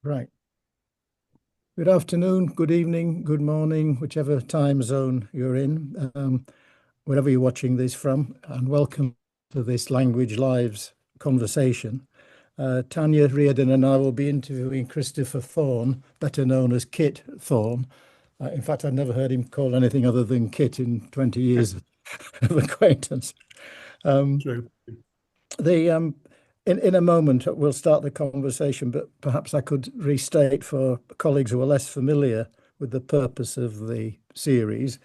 Right. Good afternoon, good evening, good morning, whichever time zone you're in, wherever you're watching this from, and welcome to this Language Lives conversation. Tanya, Riordan, and I will be interviewing Christopher Thorne, better known as Kit Thorne. In fact, I've never heard him called anything other than Kit in 20 years of acquaintance. Um, True. the in a moment we'll start the conversation, but perhaps I could restate for colleagues who are less familiar with the purpose of the series.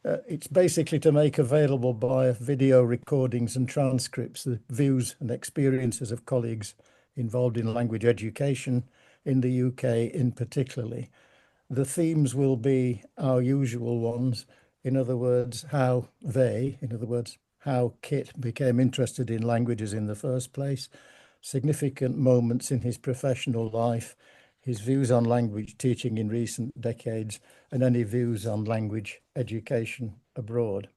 It's basically to make available by video recordings and transcripts the views and experiences of colleagues involved in language education in the UK in particularly. The themes will be our usual ones. In other words, how Kit became interested in languages in the first place, significant moments in his professional life, his views on language teaching in recent decades, and any views on language education abroad.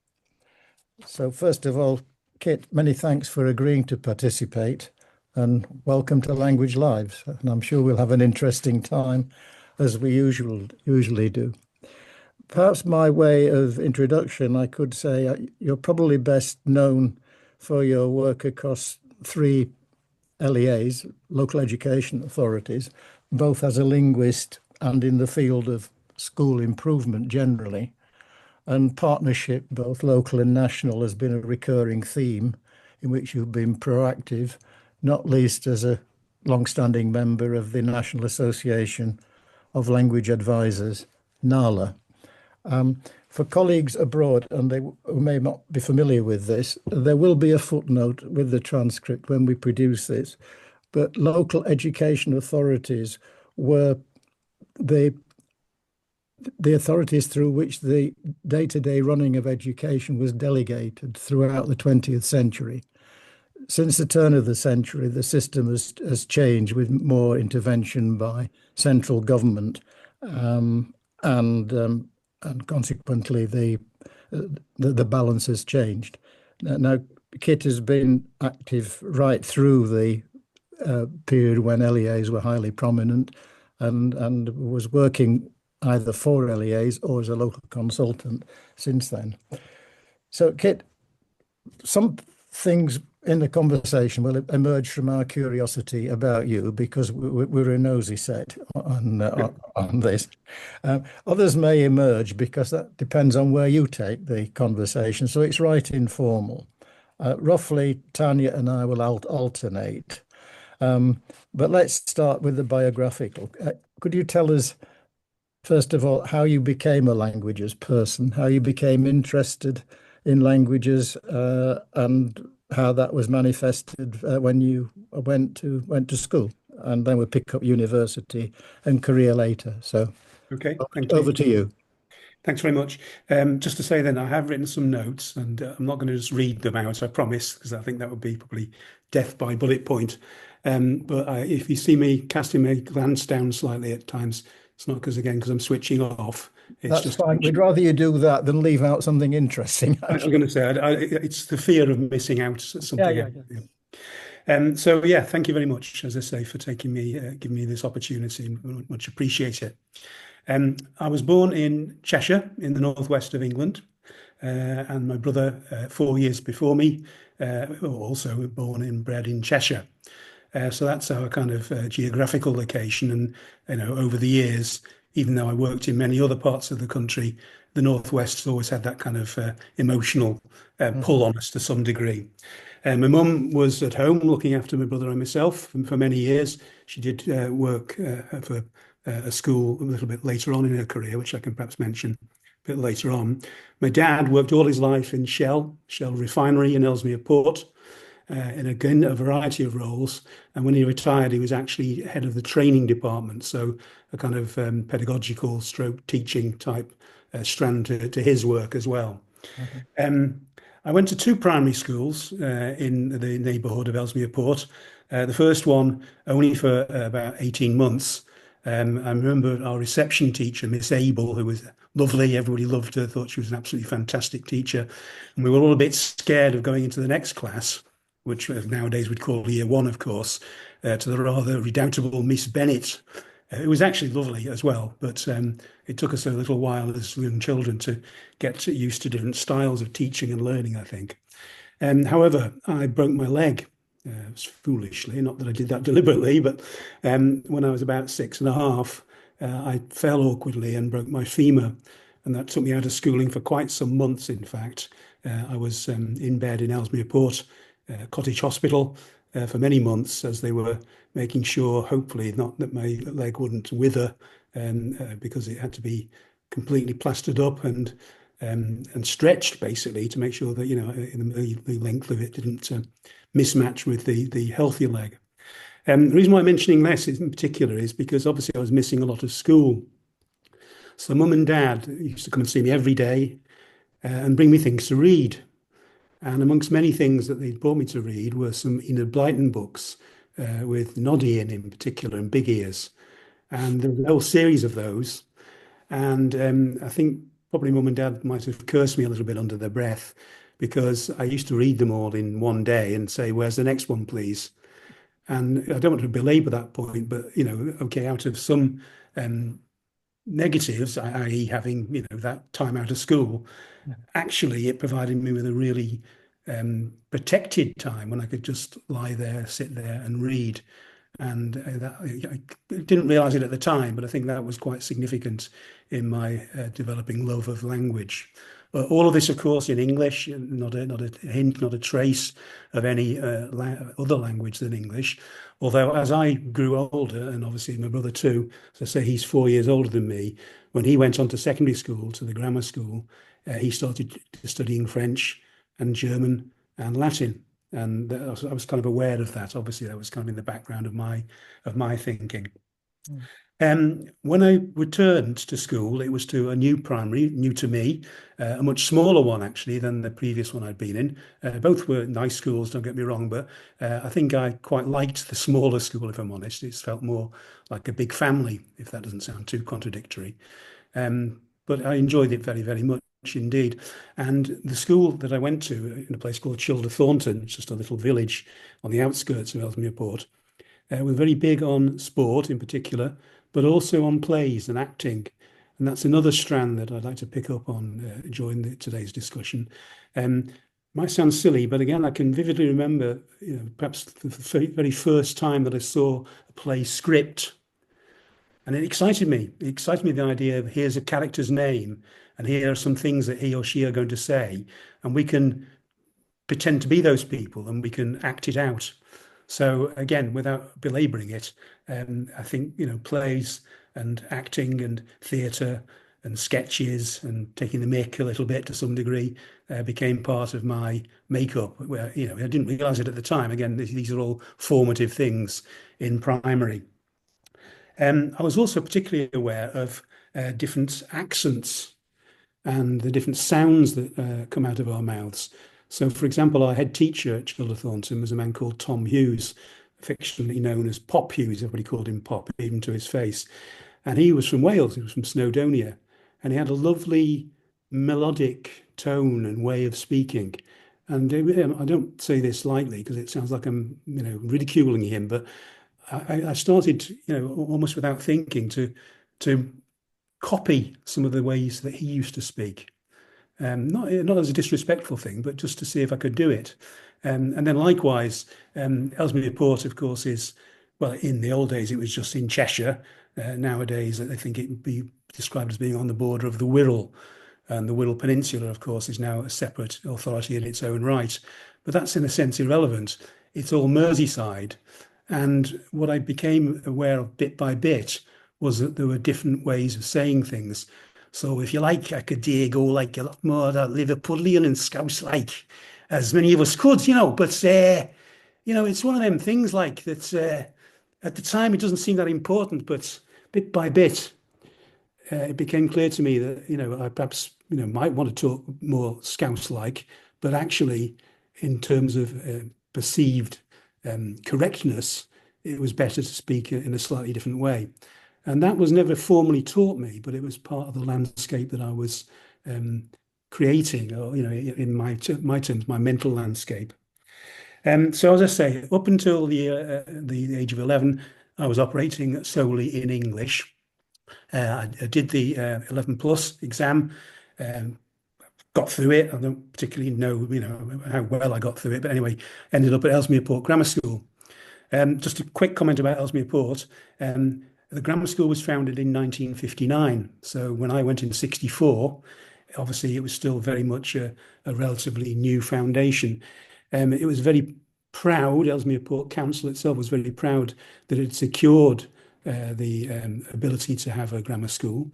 So first of all, Kit, many thanks for agreeing to participate and welcome to Language Lives. And I'm sure we'll have an interesting time as we usually do. Perhaps my way of introduction, I could say you're probably best known for your work across three LEAs, local education authorities, both as a linguist and in the field of school improvement generally. And partnership, both local and national, has been a recurring theme in which you've been proactive, not least as a long-standing member of the National Association of Language Advisors, NALA. For colleagues abroad, and they who may not be familiar with this, there will be a footnote with the transcript when we produce this, but local education authorities were the authorities through which the day-to-day running of education was delegated throughout the 20th century. Since the turn of the century, the system has changed with more intervention by central government, and consequently the balance has changed. Now, Kit has been active right through the period when LEAs were highly prominent, and was working either for LEAs or as a local consultant since then. So, Kit, some things in the conversation will emerge from our curiosity about you because we're a nosy set on this. Others may emerge because that depends on where you take the conversation. So it's right informal. Roughly, Tanya and I will alternate. But let's start with the biographical. Could you tell us, first of all, how you became a languages person, how you became interested in languages, and how that was manifested when you went to school, and then we'll pick up university and career later. So, Okay, thank you. over to you. Thanks very much. Just to say then, I have written some notes, and I'm not going to just read them out, I promise, because I think that would be probably death by bullet point. But if you see me casting a glance down slightly at times, it's not because I'm switching off. It's That's just fine. We'd rather you do that than leave out something interesting. I was going to say it's the fear of missing out something. Yeah. So yeah, thank you very much, as I say, for giving me this opportunity. Much appreciate it. I was born in Cheshire, in the northwest of England, and my brother, 4 years before me, also born and bred in Cheshire. So that's our kind of geographical location. And over the years, even though I worked in many other parts of the country, the northwest has always had that kind of emotional pull on us to some degree. My mum was at home looking after my brother and myself for many years. She did work for a school a little bit later on in her career, which I can perhaps mention a bit later on. My dad worked all his life in Shell Refinery in Ellesmere Port, in again a variety of roles. And when he retired, he was actually head of the training department, so a kind of pedagogical stroke teaching type strand to his work as well. Okay. I went to two primary schools in the neighbourhood of Ellesmere Port. The first one only for about 18 months. I remember our reception teacher, Miss Abel, who was lovely. Everybody loved her, thought she was an absolutely fantastic teacher. And we were all a bit scared of going into the next class, which nowadays we'd call year one, of course, to the rather redoubtable Miss Bennett. It was actually lovely as well, but it took us a little while as young children to get used to different styles of teaching and learning, I think. However, I broke my leg foolishly, not that I did that deliberately, but when I was about 6.5, I fell awkwardly and broke my femur. And that took me out of schooling for quite some months, in fact. I was in bed in Ellesmere Port Cottage Hospital for many months as they were making sure, hopefully, not that my leg wouldn't wither because it had to be completely plastered up and stretched basically to make sure that the length of it didn't mismatch with the healthy leg. The reason why I'm mentioning this in particular is because obviously I was missing a lot of school. So mum and dad used to come and see me every day and bring me things to read. And amongst many things that they brought me to read were some Enid Blyton books with Noddy in particular and Big Ears. And there was a whole series of those. And I think probably mum and dad might have cursed me a little bit under their breath because I used to read them all in one day and say, "Where's the next one, please?" And I don't want to belabor that point, but okay, out of some negatives, i.e., having that time out of school, actually it provided me with a really protected time when I could just lie there, sit there, and read. And I didn't realize it at the time, but I think that was quite significant in my developing love of language. All of this, of course, in English, not a hint, not a trace of any other language than English. Although as I grew older, and obviously my brother too, as I say, he's 4 years older than me, when he went on to secondary school, to the grammar school, he started studying French and German and Latin. And I was kind of aware of that. Obviously, that was kind of in the background of my thinking. When I returned to school, it was to a new primary, new to me, a much smaller one actually than the previous one I'd been in. Both were nice schools, don't get me wrong, but I think I quite liked the smaller school, if I'm honest. It felt more like a big family, if that doesn't sound too contradictory. But I enjoyed it very, very much indeed. And the school that I went to in a place called Thornton, just a little village on the outskirts of Ellesmere Port, were very big on sport in particular, but also on plays and acting. And that's another strand that I'd like to pick up on during today's discussion. Might sound silly, but again, I can vividly remember, perhaps the very first time that I saw a play script. And it excited me. It excited me, the idea of here's a character's name and here are some things that he or she are going to say. And we can pretend to be those people and we can act it out. So again, without belaboring it, I think, plays and acting and theatre and sketches and taking the mick a little bit to some degree became part of my makeup. Where, I didn't realise it at the time. Again, these are all formative things in primary. I was also particularly aware of different accents and the different sounds that come out of our mouths. So, for example, our head teacher at Childer Thornton was a man called Tom Hughes, affectionately known as Pop Hughes. Everybody called him Pop, even to his face. And he was from Wales. He was from Snowdonia. And he had a lovely melodic tone and way of speaking. And I don't say this lightly because it sounds like I'm, ridiculing him, but I started, almost without thinking, to copy some of the ways that he used to speak. Not as a disrespectful thing, but just to see if I could do it. And then likewise, Ellesmere Port, of course, is, well, in the old days, it was just in Cheshire. Nowadays, I think it would be described as being on the border of the Wirral. And the Wirral Peninsula, of course, is now a separate authority in its own right. But that's in a sense irrelevant. It's all Merseyside. And what I became aware of bit by bit was that there were different ways of saying things. So if you like, I could go like a lot more Liverpudlian and Scouse-like, as many of us could, but, it's one of them things like that at the time it doesn't seem that important, but bit by bit, it became clear to me that, I perhaps, might want to talk more Scouse-like, but actually in terms of perceived correctness, it was better to speak in a slightly different way. And that was never formally taught me, but it was part of the landscape that I was creating, or, in my terms, my mental landscape. So as I say, up until the age of 11, I was operating solely in English. I did the 11 plus exam, um, got through it. I don't particularly know, how well I got through it, but anyway, ended up at Ellesmere Port Grammar School. Just a quick comment about Ellesmere Port. The grammar school was founded in 1959. So when I went in 64, obviously it was still very much a relatively new foundation. It was very proud, Ellesmere Port Council itself was very proud that it secured the ability to have a grammar school.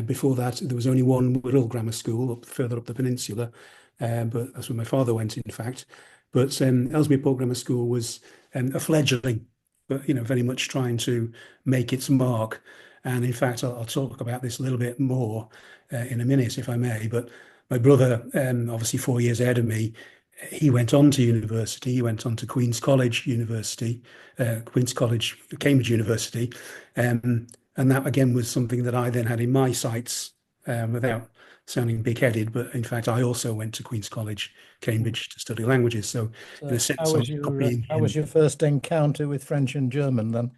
Before that, there was only one Wirral Grammar School further up the peninsula, but that's where my father went, in fact. But Ellesmere Port Grammar School was a fledgling, but very much trying to make its mark. And in fact, I'll talk about this a little bit more in a minute, if I may. But my brother, obviously 4 years ahead of me, he went on to university. He went on to Queen's College University, Queen's College, Cambridge University. And that again was something that I then had in my sights, without sounding big-headed. But in fact, I also went to Queen's College, Cambridge, to study languages. So in a sense, I was copying how was your first encounter with French and German then?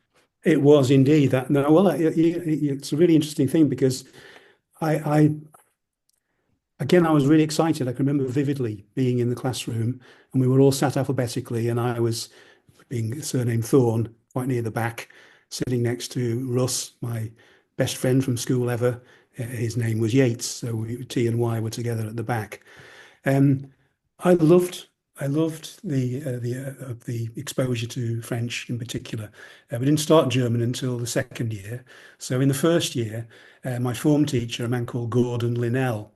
It was indeed that. No, well, it's a really interesting thing because I again, I was really excited. I can remember vividly being in the classroom and we were all sat alphabetically, and I was, being surnamed Thorne, quite near the back, sitting next to Russ, my best friend from school ever. His name was Yates, so T and Y were together at the back. I loved the exposure to French in particular. We didn't start German until the second year. So in the first year, my form teacher, a man called Gordon Linnell,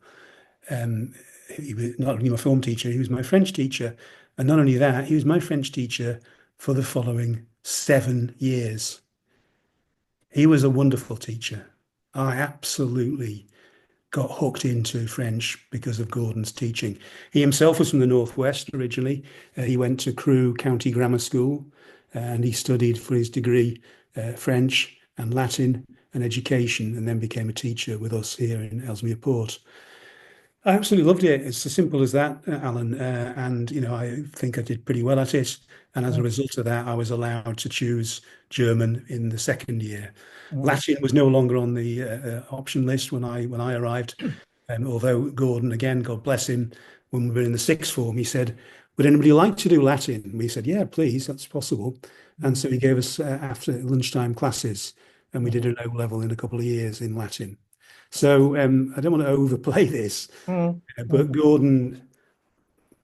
he was not only my form teacher, he was my French teacher. And not only that, he was my French teacher for the following 7 years. He was a wonderful teacher. I absolutely got hooked into French because of Gordon's teaching. He himself was from the Northwest originally. He went to Crewe County Grammar School and he studied for his degree French and Latin and education, and then became a teacher with us here in Ellesmere Port. I absolutely loved it. It's as simple as that, Alan. And, I think I did pretty well at it. And as a result of that, I was allowed to choose German in the second year. Latin was no longer on the option list when I arrived. Although Gordon, again, God bless him, when we were in the sixth form, he said, would anybody like to do Latin? And we said, yeah, please, that's possible. And so he gave us after lunchtime classes, and we did an O level in a couple of years in Latin. So I don't want to overplay this, but Gordon,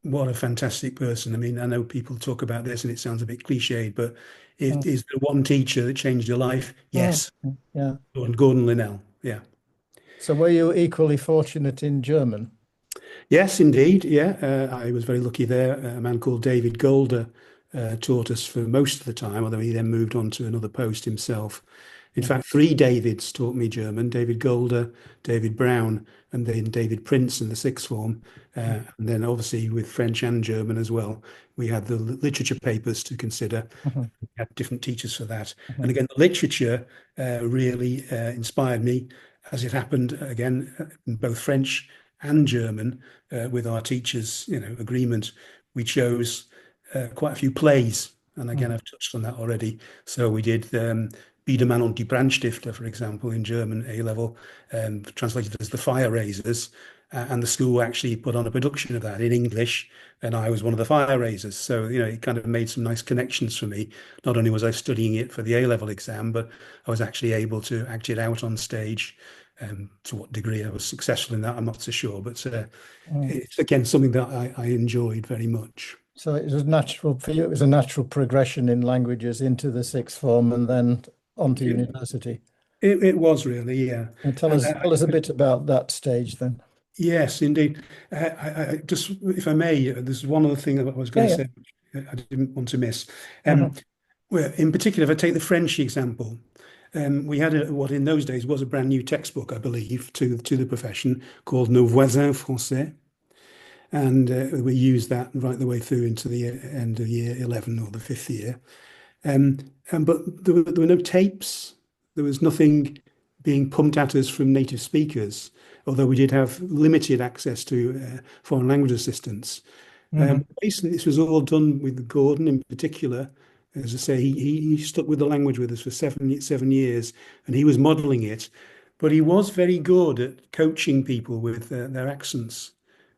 what a fantastic person. I mean, I know people talk about this and it sounds a bit cliched, but is there one teacher that changed your life? Yes. Yeah. Gordon Linnell. Yeah. So were you equally fortunate in German? Yes, indeed. Yeah. I was very lucky there. A man called David Golder taught us for most of the time, although he then moved on to another post himself. In fact, 3 Davids taught me German: David Golder, David Brown, and then David Prince in the sixth form. And then obviously with French and German as well, we had the literature papers to consider. We had different teachers for that. And again, the literature really inspired me, as it happened again in both French and German. With our teachers' agreement, we chose quite a few plays. And again, I've touched on that already. So we did Biedermann und die Brandstifter, for example, in German A level, translated as The Fire Raisers. And the school actually put on a production of that in English, and I was one of the fire raisers. So, it kind of made some nice connections for me. Not only was I studying it for the A level exam, but I was actually able to act it out on stage. To what degree I was successful in that, I'm not so sure. But it's, again, something that I enjoyed very much. So it was natural for you. It was a natural progression in languages into the sixth form and then on to university. It was really, yeah. And tell us a bit about that stage then. Yes, indeed. I just, if I may, there's one other thing I was going to say, which I didn't want to miss. Well, in particular, if I take the French example, we had what in those days was a brand new textbook, I believe, to the profession called Nos Voisins Français. And we used that right the way through into the end of year 11 or the 5th year. But there were no tapes. There was nothing being pumped at us from native speakers, although we did have limited access to foreign language assistance. Basically, this was all done with Gordon in particular, As I say, he stuck with the language with us for 7 years, and he was modelling it. But he was very good at coaching people with their accents.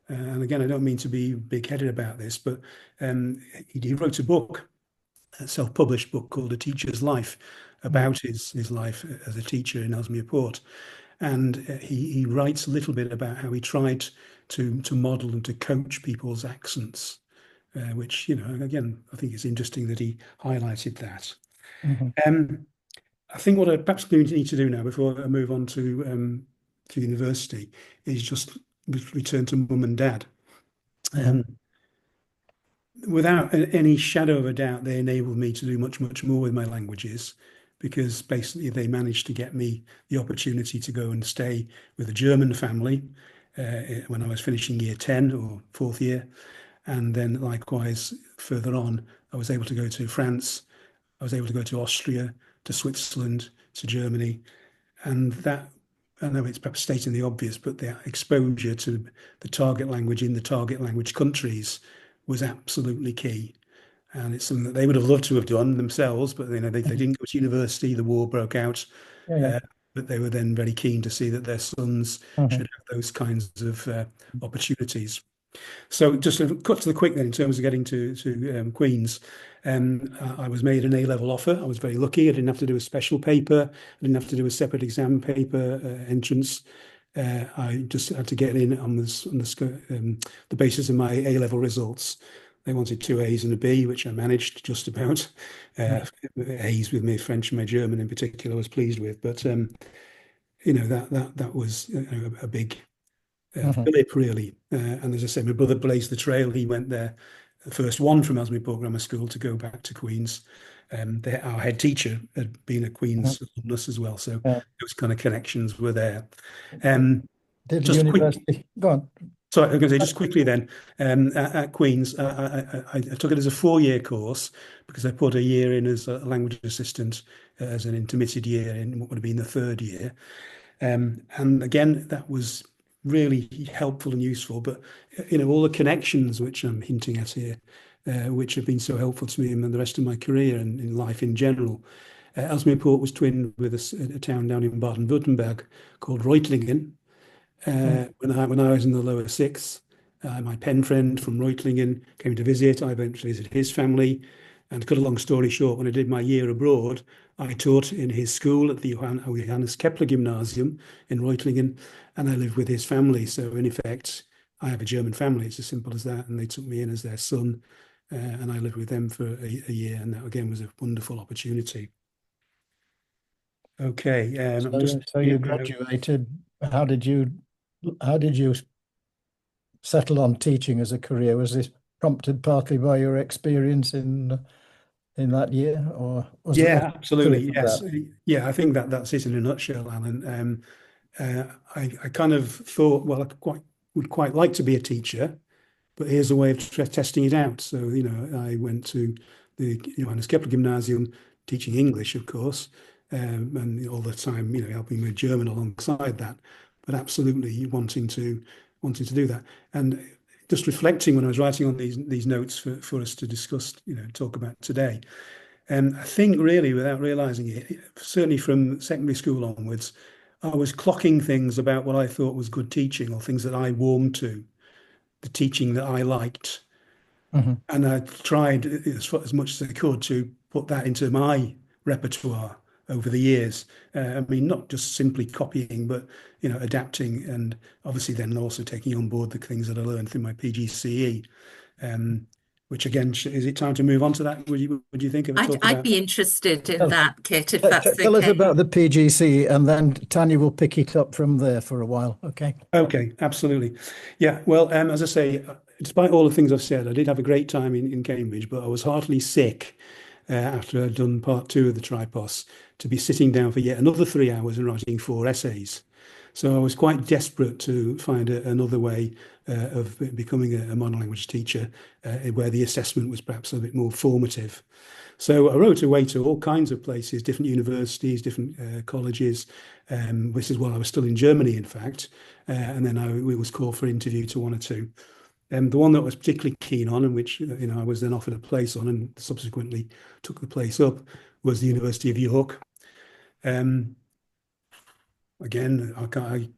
And again, I don't mean to be big-headed about this, but he wrote a book, a self-published book called A Teacher's Life, about his life as a teacher in Ellesmere Port. And he writes a little bit about how he tried to model and to coach people's accents, which, again, I think it's interesting that he highlighted that. I think what I perhaps need to do now before I move on to university is just return to mum and dad. Without any shadow of a doubt, they enabled me to do much, much more with my languages, because basically they managed to get me the opportunity to go and stay with a German family when I was finishing year 10 or fourth year. And then likewise, further on, I was able to go to France, I was able to go to Austria, to Switzerland, to Germany. And that, I know it's perhaps stating the obvious, but the exposure to the target language in the target language countries was absolutely key. And it's something that they would have loved to have done themselves, but they didn't go to university, the war broke out. But they were then very keen to see that their sons should have those kinds of opportunities. So just to cut to the quick then, in terms of getting to Queen's, I was made an A-level offer. I was very lucky. I didn't have to do a special paper. I didn't have to do a separate exam paper entrance. I just had to get in on the basis of my A-level results. They wanted 2 A's and a B, which I managed just about. A's with my French and my German in particular, I was pleased with. But that was a big blip, really. And as I say, my brother blazed the trail. He went there, the first one from Ellesmere Port Grammar School to go back to Queen's. Our head teacher had been a Queen's alumnus as well, so those kind of connections were there. Did just university? Go on. Sorry, I was going to say just quickly then, at Queen's, I took it as a 4-year course because I put a year in as a language assistant as an intermittent year in what would have been the 3rd year. And again, that was really helpful and useful. But, all the connections which I'm hinting at here, which have been so helpful to me in the rest of my career and in life in general. Ellesmere Port was twinned with a town down in Baden-Württemberg called Reutlingen. When I was in the lower 6th, my pen friend from Reutlingen came to visit. I went to visit his family. And to cut a long story short, when I did my year abroad, I taught in his school at the Johannes Kepler Gymnasium in Reutlingen, and I lived with his family. So in effect, I have a German family. It's as simple as that. And they took me in as their son, and I lived with them for a year. And that again was a wonderful opportunity. Okay. So you graduated. How did you settle on teaching as a career? Was this prompted partly by your experience in that year, or was absolutely, yes, I think that's it in a nutshell, Alan. I kind of thought, well, I would quite like to be a teacher, but here's a way of testing it out. So I went to the Johannes Kepler Gymnasium, teaching English, of course, and all the time helping with German alongside that, but absolutely wanting to do that. And just reflecting when I was writing on these notes for us to discuss, talk about today, and I think really without realising it, certainly from secondary school onwards, I was clocking things about what I thought was good teaching or things that I warmed to, the teaching that I liked. And I tried as much as I could to put that into my repertoire over the years. I mean, not just simply copying, but adapting, and obviously then also taking on board the things that I learned through my PGCE. Which again, is it time to move on to that? Would you think of a talk about? I'd be interested in that, Kit, if that's okay. Tell us about the PGCE, and then Tanya will pick it up from there for a while. Okay. Okay, absolutely. Yeah. Well, as I say, despite all the things I've said, I did have a great time in Cambridge, but I was heartily sick after I'd done part 2 of the Tripos to be sitting down for yet another 3 hours and writing 4 essays. So I was quite desperate to find another way of becoming a modern language teacher where the assessment was perhaps a bit more formative. So I wrote away to all kinds of places, different universities, different colleges. This is while I was still in Germany, in fact. And then we was called for interview to 1 or 2. The one that I was particularly keen on, and which I was then offered a place on, and subsequently took the place up, was the University of York. Again, I don't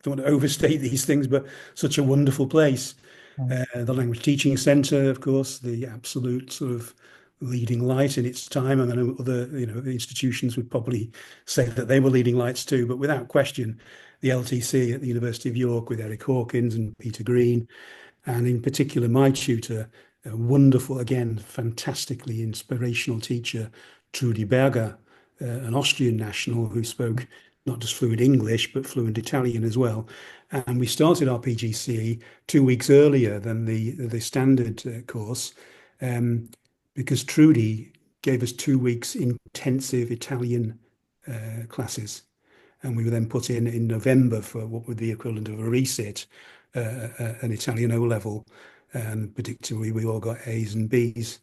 want to overstate these things, but such a wonderful place. The Language Teaching Centre, of course, the absolute sort of leading light in its time. And I know other institutions would probably say that they were leading lights too, but without question, the LTC at the University of York with Eric Hawkins and Peter Green, and in particular my tutor, a wonderful, again, fantastically inspirational teacher, Trudy Berger, an Austrian national who spoke not just fluent English, but fluent Italian as well. And we started our PGCE 2 weeks earlier than the standard course, because Trudy gave us 2 weeks intensive Italian classes. And we were then put in November for what would be the equivalent of a resit, an Italian O-level. And particularly, we all got A's and B's,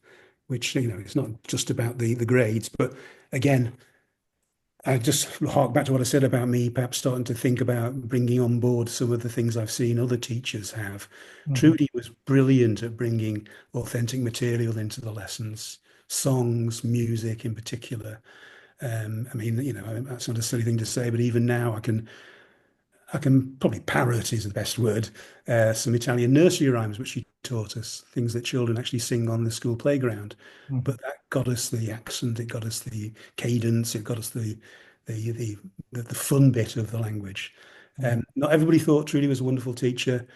which, it's not just about the grades, but again, I just hark back to what I said about me perhaps starting to think about bringing on board some of the things I've seen other teachers have. Trudy was brilliant at bringing authentic material into the lessons, songs, music in particular. I mean, that's not a silly thing to say, but even now I can probably parrot is the best word, some Italian nursery rhymes which she taught us, things that children actually sing on the school playground. But that got us the accent, it got us the cadence, it got us the fun bit of the language. Not everybody thought Trudy was a wonderful teacher.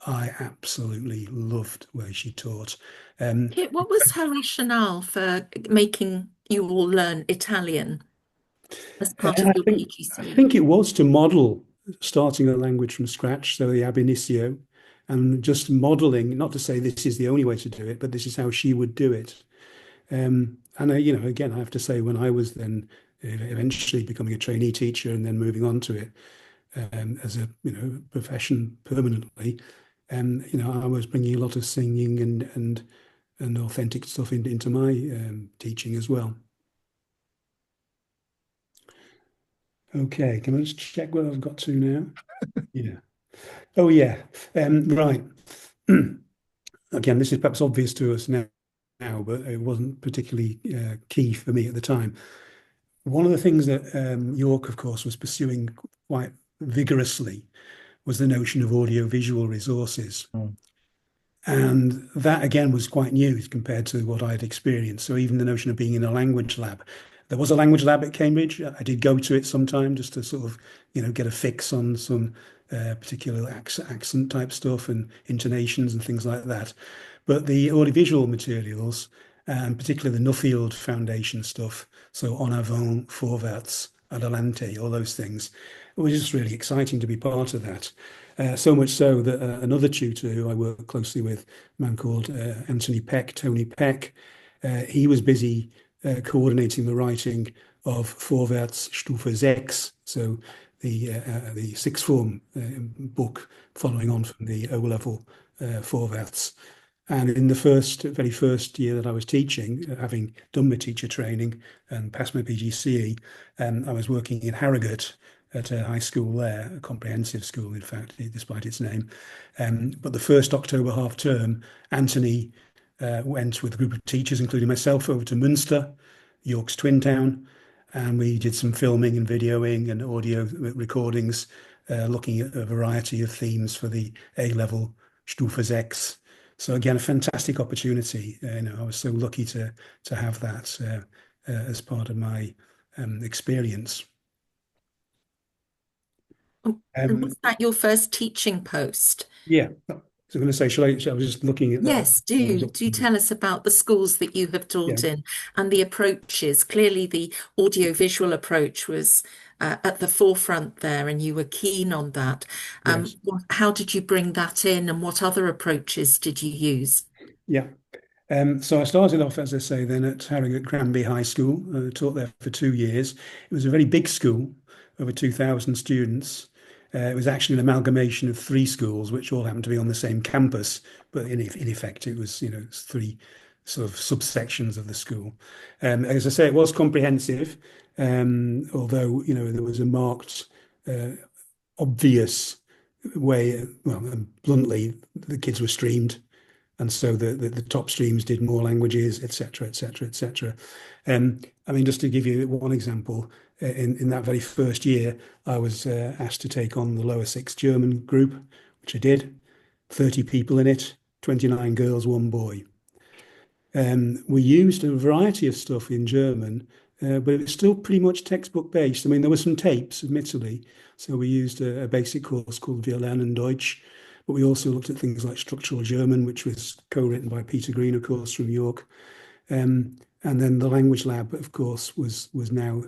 I absolutely loved the way she taught. What was her rationale for making you all learn Italian as part of your I PGCE? think it was to model starting a language from scratch, so the ab initio, and just modeling, not to say this is the only way to do it, but this is how she would do it. And again, I have to say, when I was then eventually becoming a trainee teacher and then moving on to it as a profession permanently, I was bringing a lot of singing and authentic stuff into my teaching as well. Okay, can I just check where I've got to now? Yeah. Oh, yeah. Right. Again, this is perhaps obvious to us now, but it wasn't particularly key for me at the time. One of the things that York, of course, was pursuing quite vigorously was the notion of audio-visual resources. And that, again, was quite new compared to what I had experienced. So even the notion of being in a language lab. There was a language lab at Cambridge. I did go to it sometime just to sort of, get a fix on some particular accent type stuff and intonations and things like that. But the audiovisual materials, and particularly the Nuffield Foundation stuff, so En Avant, Vorwärts, Adelante, all those things, it was just really exciting to be part of that. So much so that another tutor who I work closely with, a man called Tony Peck, he was busy coordinating the writing of Vorwärts Stufe 6, so the sixth form book following on from the O-level Vorwärts. And in the very first year that I was teaching, having done my teacher training and passed my PGCE, I was working in Harrogate at a high school there, a comprehensive school, in fact, despite its name. But the first October half term, Anthony went with a group of teachers, including myself, over to Munster, York's twin town, and we did some filming and videoing and audio recordings, looking at a variety of themes for the A-level Stufe 6. So again, a fantastic opportunity. I was so lucky to have that as part of my experience. And was that your first teaching post? Yeah. So I'm going to say, I was just looking at that. Yes, do tell us about the schools that you have taught in and the approaches. Clearly, the audiovisual approach was at the forefront there, and you were keen on that. Yes. How did you bring that in, and what other approaches did you use? Yeah. So I started off, as I say, then at Harrogate Granby High School. Taught there for 2 years. It was a very big school, over 2,000 students. It was actually an amalgamation of 3 schools, which all happened to be on the same campus. But in effect, it was, 3 sort of subsections of the school. As I say, it was comprehensive, although, there was a marked, obvious way, well, bluntly, the kids were streamed. And so the top streams did more languages, etc., etc., etc. I mean, just to give you one example, in that very first year, I was asked to take on the lower six German group, which I did. 30 people in it, 29 girls, one boy. We used a variety of stuff in German, but it was still pretty much textbook based. I mean, there were some tapes, admittedly. So we used a basic course called Wir lernen Deutsch, but we also looked at things like structural German, which was co-written by Peter Green, of course, from York. And then the language lab, of course, was now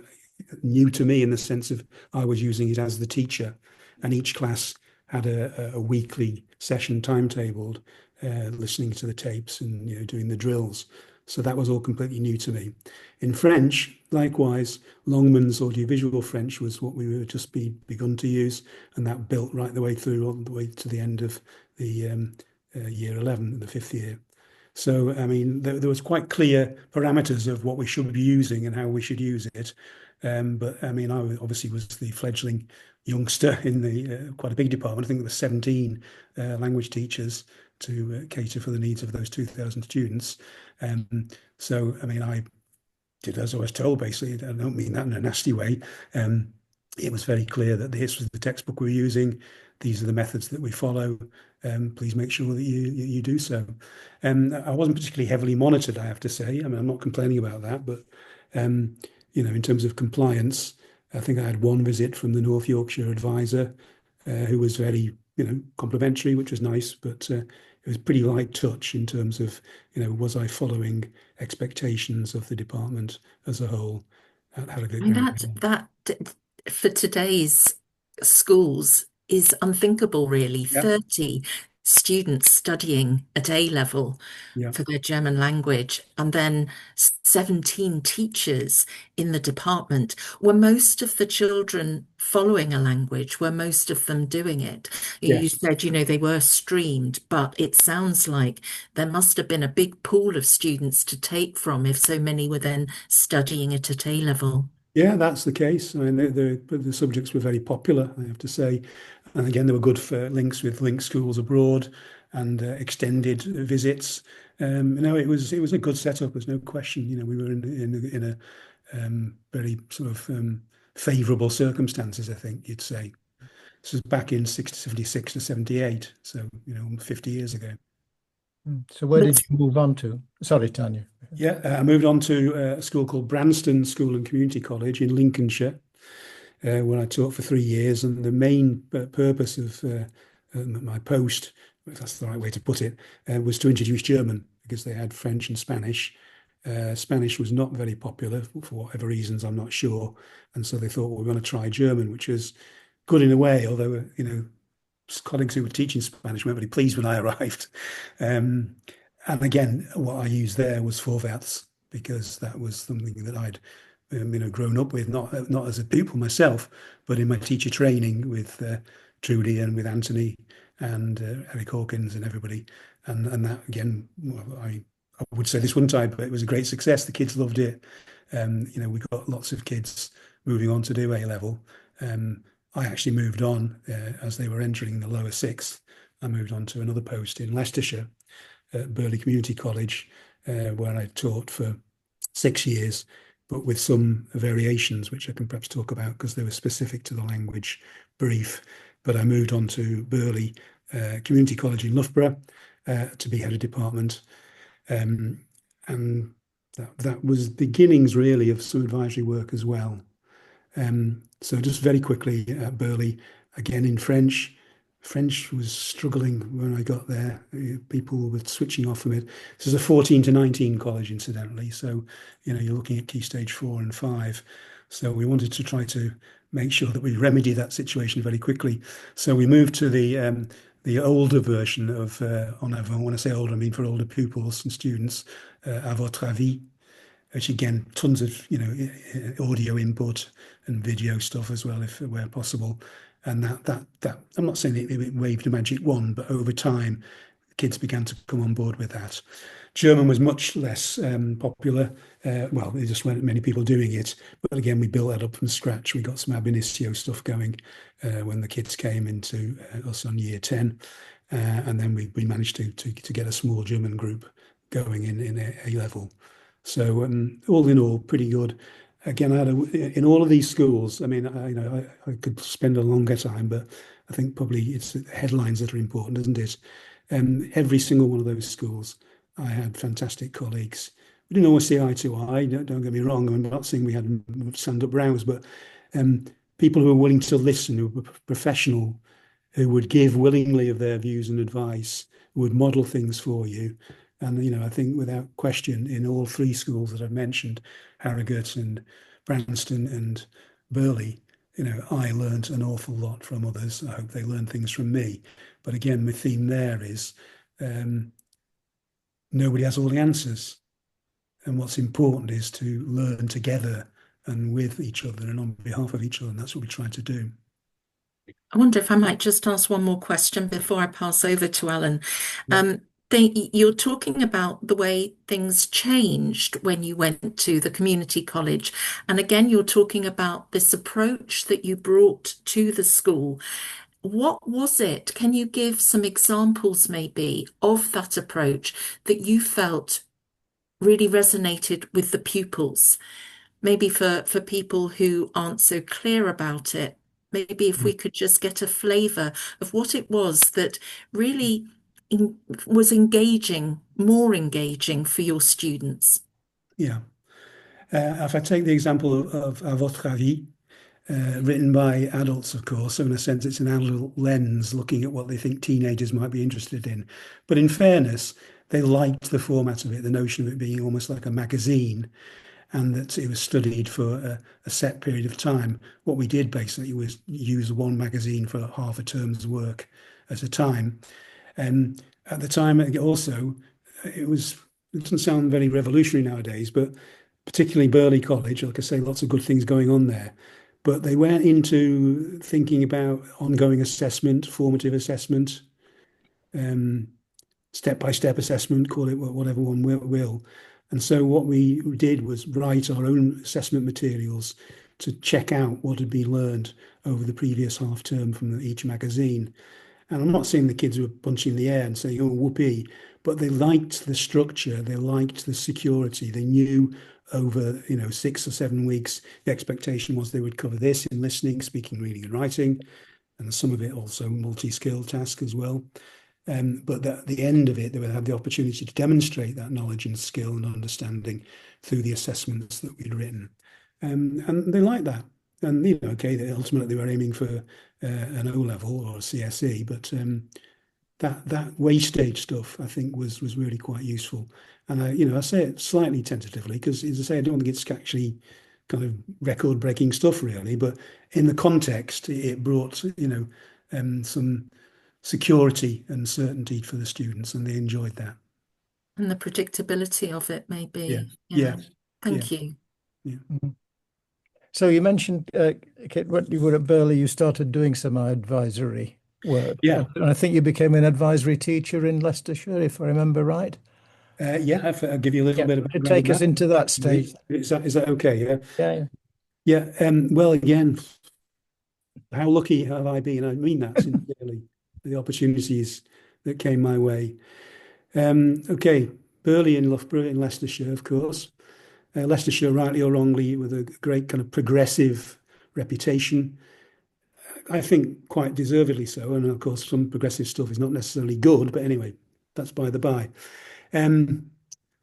new to me in the sense of I was using it as the teacher, and each class had a weekly session timetabled, listening to the tapes and doing the drills. So that was all completely new to me. In French, likewise, Longman's audiovisual French was what we were just begun to use, and that built right the way through, all the way to the end of the year 11, the fifth year. So, I mean, there was quite clear parameters of what we should be using and how we should use it. But I mean, I obviously was the fledgling youngster in the quite a big department. I think there were 17 language teachers to cater for the needs of those 2,000 students. So, I mean, I did as I was told, basically. I don't mean that in a nasty way. It was very clear that this was the textbook we were using. These are the methods that we follow. Please make sure that you do so. I wasn't particularly heavily monitored, I have to say. I mean, I'm not complaining about that, but in terms of compliance, I think I had one visit from the North Yorkshire advisor, who was very, complimentary, which was nice, but it was pretty light touch in terms of, was I following expectations of the department as a whole? And that for today's schools is unthinkable, really. Yeah. 30 students studying at A level for their German language, and then 17 teachers in the department. Were most of the children following a language? Were most of them doing it? Yes. You said, they were streamed, but it sounds like there must have been a big pool of students to take from if so many were then studying it at A level. Yeah, that's the case. I mean, the subjects were very popular, I have to say. And again, there were good links with link schools abroad and extended visits. It was a good setup. There's no question. We were in a very sort of favourable circumstances, I think you'd say. This was back in 76 to 78, so 50 years ago. So where did you move on to? Sorry, Tanya. Yeah, I moved on to a school called Branston School and Community College in Lincolnshire, where I taught for 3 years. And the main purpose of my post, if that's the right way to put it, was to introduce German, because they had French and Spanish. Spanish was not very popular for whatever reasons, I'm not sure. And so they thought, well, we're going to try German, which was good in a way, although, colleagues who were teaching Spanish weren't very pleased when I arrived. And again, what I used there was Vorwärts, because that was something that I'd grown up with, not as a pupil myself, but in my teacher training with Trudy and with Anthony and Eric Hawkins and everybody. And that, again, I would say this, wouldn't I? But it was a great success. The kids loved it. We got lots of kids moving on to do A level. I actually moved on as they were entering the lower sixth. I moved on to another post in Leicestershire at Burley Community College, where I taught for 6 years, but with some variations, which I can perhaps talk about because they were specific to the language brief. But I moved on to Burley Community College in Loughborough to be head of department. And that was beginnings, really, of some advisory work as well. So just very quickly at Burley, again in French. French was struggling when I got there. People were switching off from it. This is a 14 to 19 college, incidentally. So, you're looking at key stage 4 and 5. So we wanted to try to make sure that we remedy that situation very quickly. So we moved to the older version of En Avant. When I say older, I mean for older pupils and students, À votre avis, which again, tons of audio input and video stuff as well, if where possible. And that I'm not saying it waved a magic wand, but over time, kids began to come on board with that. German was much less popular. Well, there just weren't many people doing it. But again, we built that up from scratch. We got some ab initio stuff going when the kids came into us on year 10. And then we managed to get a small German group going in A level. So all in all, pretty good. Again, in all of these schools, I mean, I could spend a longer time, but I think probably it's the headlines that are important, isn't it? Every single one of those schools, I had fantastic colleagues. We didn't always see eye to eye, don't get me wrong. I'm not saying we had stand-up rows, but people who were willing to listen, who were professional, who would give willingly of their views and advice, who would model things for you. And, I think without question, in all three schools that I've mentioned, Harrogate and Branston and Burley, I learned an awful lot from others. I hope they learned things from me. But again, my theme there is nobody has all the answers. And what's important is to learn together and with each other and on behalf of each other. And that's what we try to do. I wonder if I might just ask one more question before I pass over to Alan. You're talking about the way things changed when you went to the community college. And again, you're talking about this approach that you brought to the school. What was it? Can you give some examples maybe of that approach that you felt really resonated with the pupils? Maybe for people who aren't so clear about it, maybe if we could just get a flavour of what it was that really was more engaging for your students. Yeah. If I take the example of À votre avis, written by adults, of course, so in a sense it's an adult lens looking at what they think teenagers might be interested in. But in fairness, they liked the format of it, the notion of it being almost like a magazine, and that it was studied for a set period of time. What we did basically was use one magazine for half a term's work at a time. At the time, also, it doesn't sound very revolutionary nowadays, but particularly Burley College, like I say, lots of good things going on there. But they went into thinking about ongoing assessment, formative assessment, step-by-step assessment, call it whatever one will. And so what we did was write our own assessment materials to check out what had been learned over the previous half term from each magazine. And I'm not saying the kids were punching the air and saying, oh, whoopee, but they liked the structure, they liked the security. They knew over 6 or 7 weeks, the expectation was they would cover this in listening, speaking, reading and writing, and some of it also multi-skill task as well. But at the end of it, they would have the opportunity to demonstrate that knowledge and skill and understanding through the assessments that we'd written. And they liked that. And, okay, ultimately they were aiming for an O level or a CSE, but that wage stage stuff, I think, was really quite useful. And I say it slightly tentatively because, as I say, I don't think it's actually kind of record-breaking stuff really, but in the context, it brought some security and certainty for the students, and they enjoyed that. And the predictability of it, maybe. Yeah. Thank you. Yeah. So you mentioned, Kit, when you were at Burley, you started doing some advisory work. Yeah. And I think you became an advisory teacher in Leicestershire, if I remember right. Yeah, I'll give you a little bit of background. Take us into that stage. Is that okay? Yeah. Yeah. Well, again, how lucky have I been? I mean that sincerely. The opportunities that came my way. Okay, Burley in Loughborough in Leicestershire, of course. Leicestershire, rightly or wrongly, with a great kind of progressive reputation. I think quite deservedly so. And of course, some progressive stuff is not necessarily good, but anyway, that's by the by.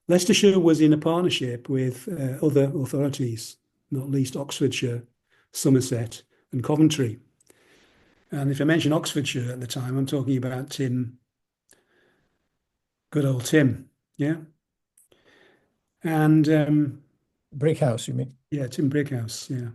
Leicestershire was in a partnership with other authorities, not least Oxfordshire, Somerset and Coventry. And if I mention Oxfordshire at the time, I'm talking about Tim, good old Tim, yeah? And Brickhouse, you mean? Yeah, Tim Brickhouse, yeah.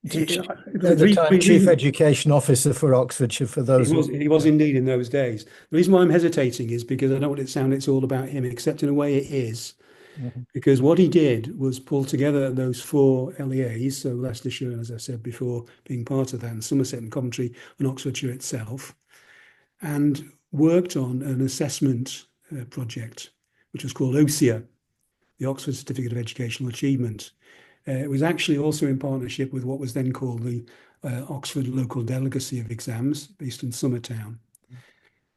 At the time, Chief Education Officer for Oxfordshire, for those. He was indeed in those days. The reason why I'm hesitating is because I don't want it to sound it's all about him, except in a way it is. Mm-hmm. Because what he did was pull together those 4 LEAs, so Leicestershire, as I said before, being part of that, and Somerset and Coventry and Oxfordshire itself. And worked on an assessment project, which was called OSIA, the Oxford Certificate of Educational Achievement. It was actually also in partnership with what was then called the Oxford Local Delegacy of Exams, based in Summertown.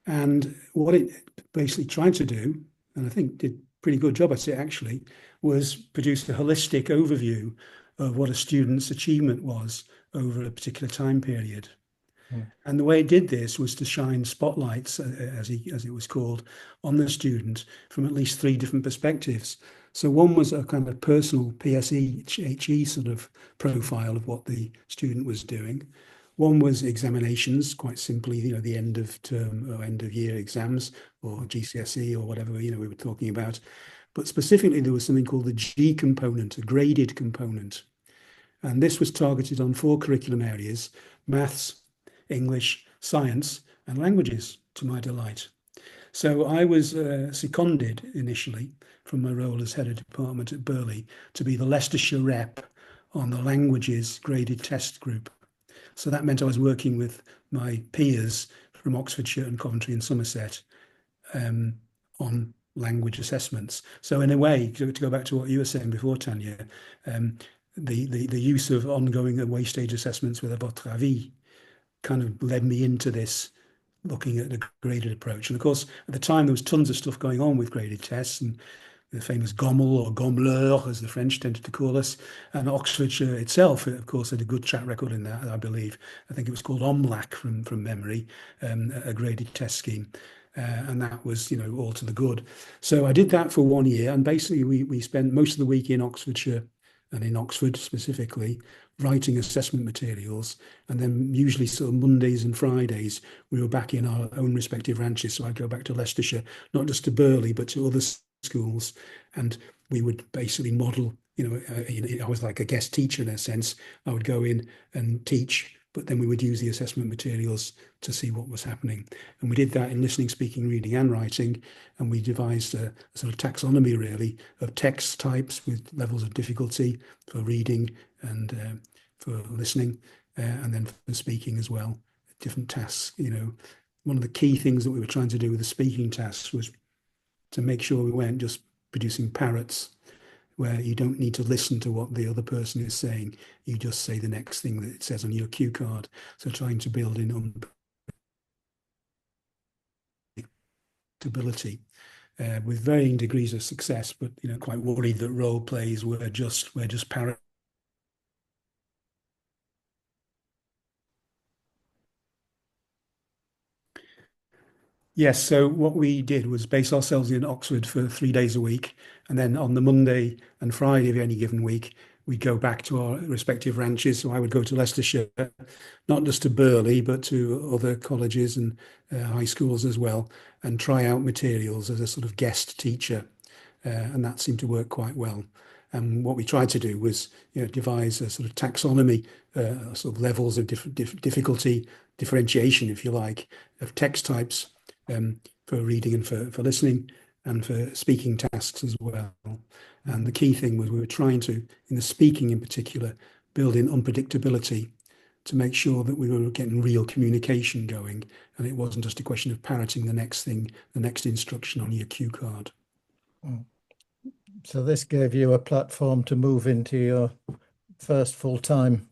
And what it basically tried to do, and I think did a pretty good job at it actually, was produce a holistic overview of what a student's achievement was over a particular time period. And the way it did this was to shine spotlights, as it was called, on the student from at least 3 different perspectives. So one was a kind of personal PSE, HE sort of profile of what the student was doing. One was examinations, quite simply, the end of term or end of year exams, or GCSE or whatever, we were talking about. But specifically, there was something called the G component, a graded component. And this was targeted on 4 curriculum areas: maths, English, science, and languages, to my delight. So I was seconded initially from my role as head of department at Burley to be the Leicestershire rep on the languages graded test group. So that meant I was working with my peers from Oxfordshire and Coventry and Somerset on language assessments. So in a way, to go back to what you were saying before, Tanya, the use of ongoing away stage assessments with a votre avis kind of led me into this, looking at the graded approach. And of course, at the time, there was tons of stuff going on with graded tests, and the famous Gommel or Gommeleur, as the French tended to call us. And Oxfordshire itself, of course, had a good track record in that, I believe. I think it was called OMLAC from memory, a graded test scheme. And that was, all to the good. So I did that for 1 year. And basically, we spent most of the week in Oxfordshire, and in Oxford specifically, writing assessment materials. And then usually sort of Mondays and Fridays, we were back in our own respective ranches. So I'd go back to Leicestershire, not just to Burley, but to other schools. And we would basically model, I was like a guest teacher in a sense. I would go in and teach, but then we would use the assessment materials to see what was happening. And we did that in listening, speaking, reading and writing. And we devised a sort of taxonomy, really, of text types with levels of difficulty for reading and for listening, and then for speaking as well, different tasks. One of the key things that we were trying to do with the speaking tasks was to make sure we weren't just producing parrots, where you don't need to listen to what the other person is saying. You just say the next thing that it says on your cue card. So trying to build in unpredictability with varying degrees of success, but quite worried that role plays were just parrots. Yes, so what we did was base ourselves in Oxford for 3 days a week. And then on the Monday and Friday of any given week, we'd go back to our respective ranches. So I would go to Leicestershire, not just to Burley, but to other colleges and high schools as well, and try out materials as a sort of guest teacher. And that seemed to work quite well. And what we tried to do was devise a sort of taxonomy, sort of levels of difficulty, differentiation, if you like, of text types, for reading and for listening and for speaking tasks as well. And the key thing was we were trying to, in the speaking in particular, build in unpredictability to make sure that we were getting real communication going, and it wasn't just a question of parroting the next thing, the next instruction on your cue card. So this gave you a platform to move into your first full-time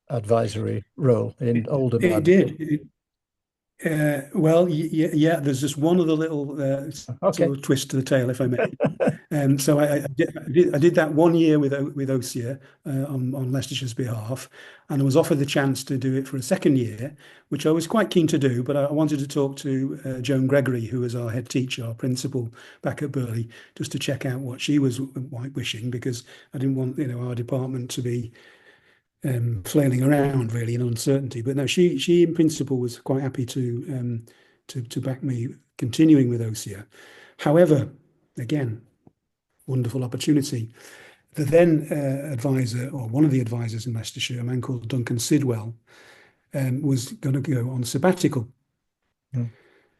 advisory role in Oldham. It did. Well, yeah, there's just one other little sort of twist to the tale, if I may. So I did that 1 year with OSIA on Leicestershire's behalf, and I was offered the chance to do it for a second year, which I was quite keen to do, but I wanted to talk to Joan Gregory, who was our head teacher, our principal back at Burley, just to check out what she was wishing, because I didn't want our department to be flailing around really in uncertainty. But no, she in principle was quite happy to back me continuing with OSIA. However, again, wonderful opportunity. The then advisor, or one of the advisors in Leicestershire, a man called Duncan Sidwell, was going to go on sabbatical.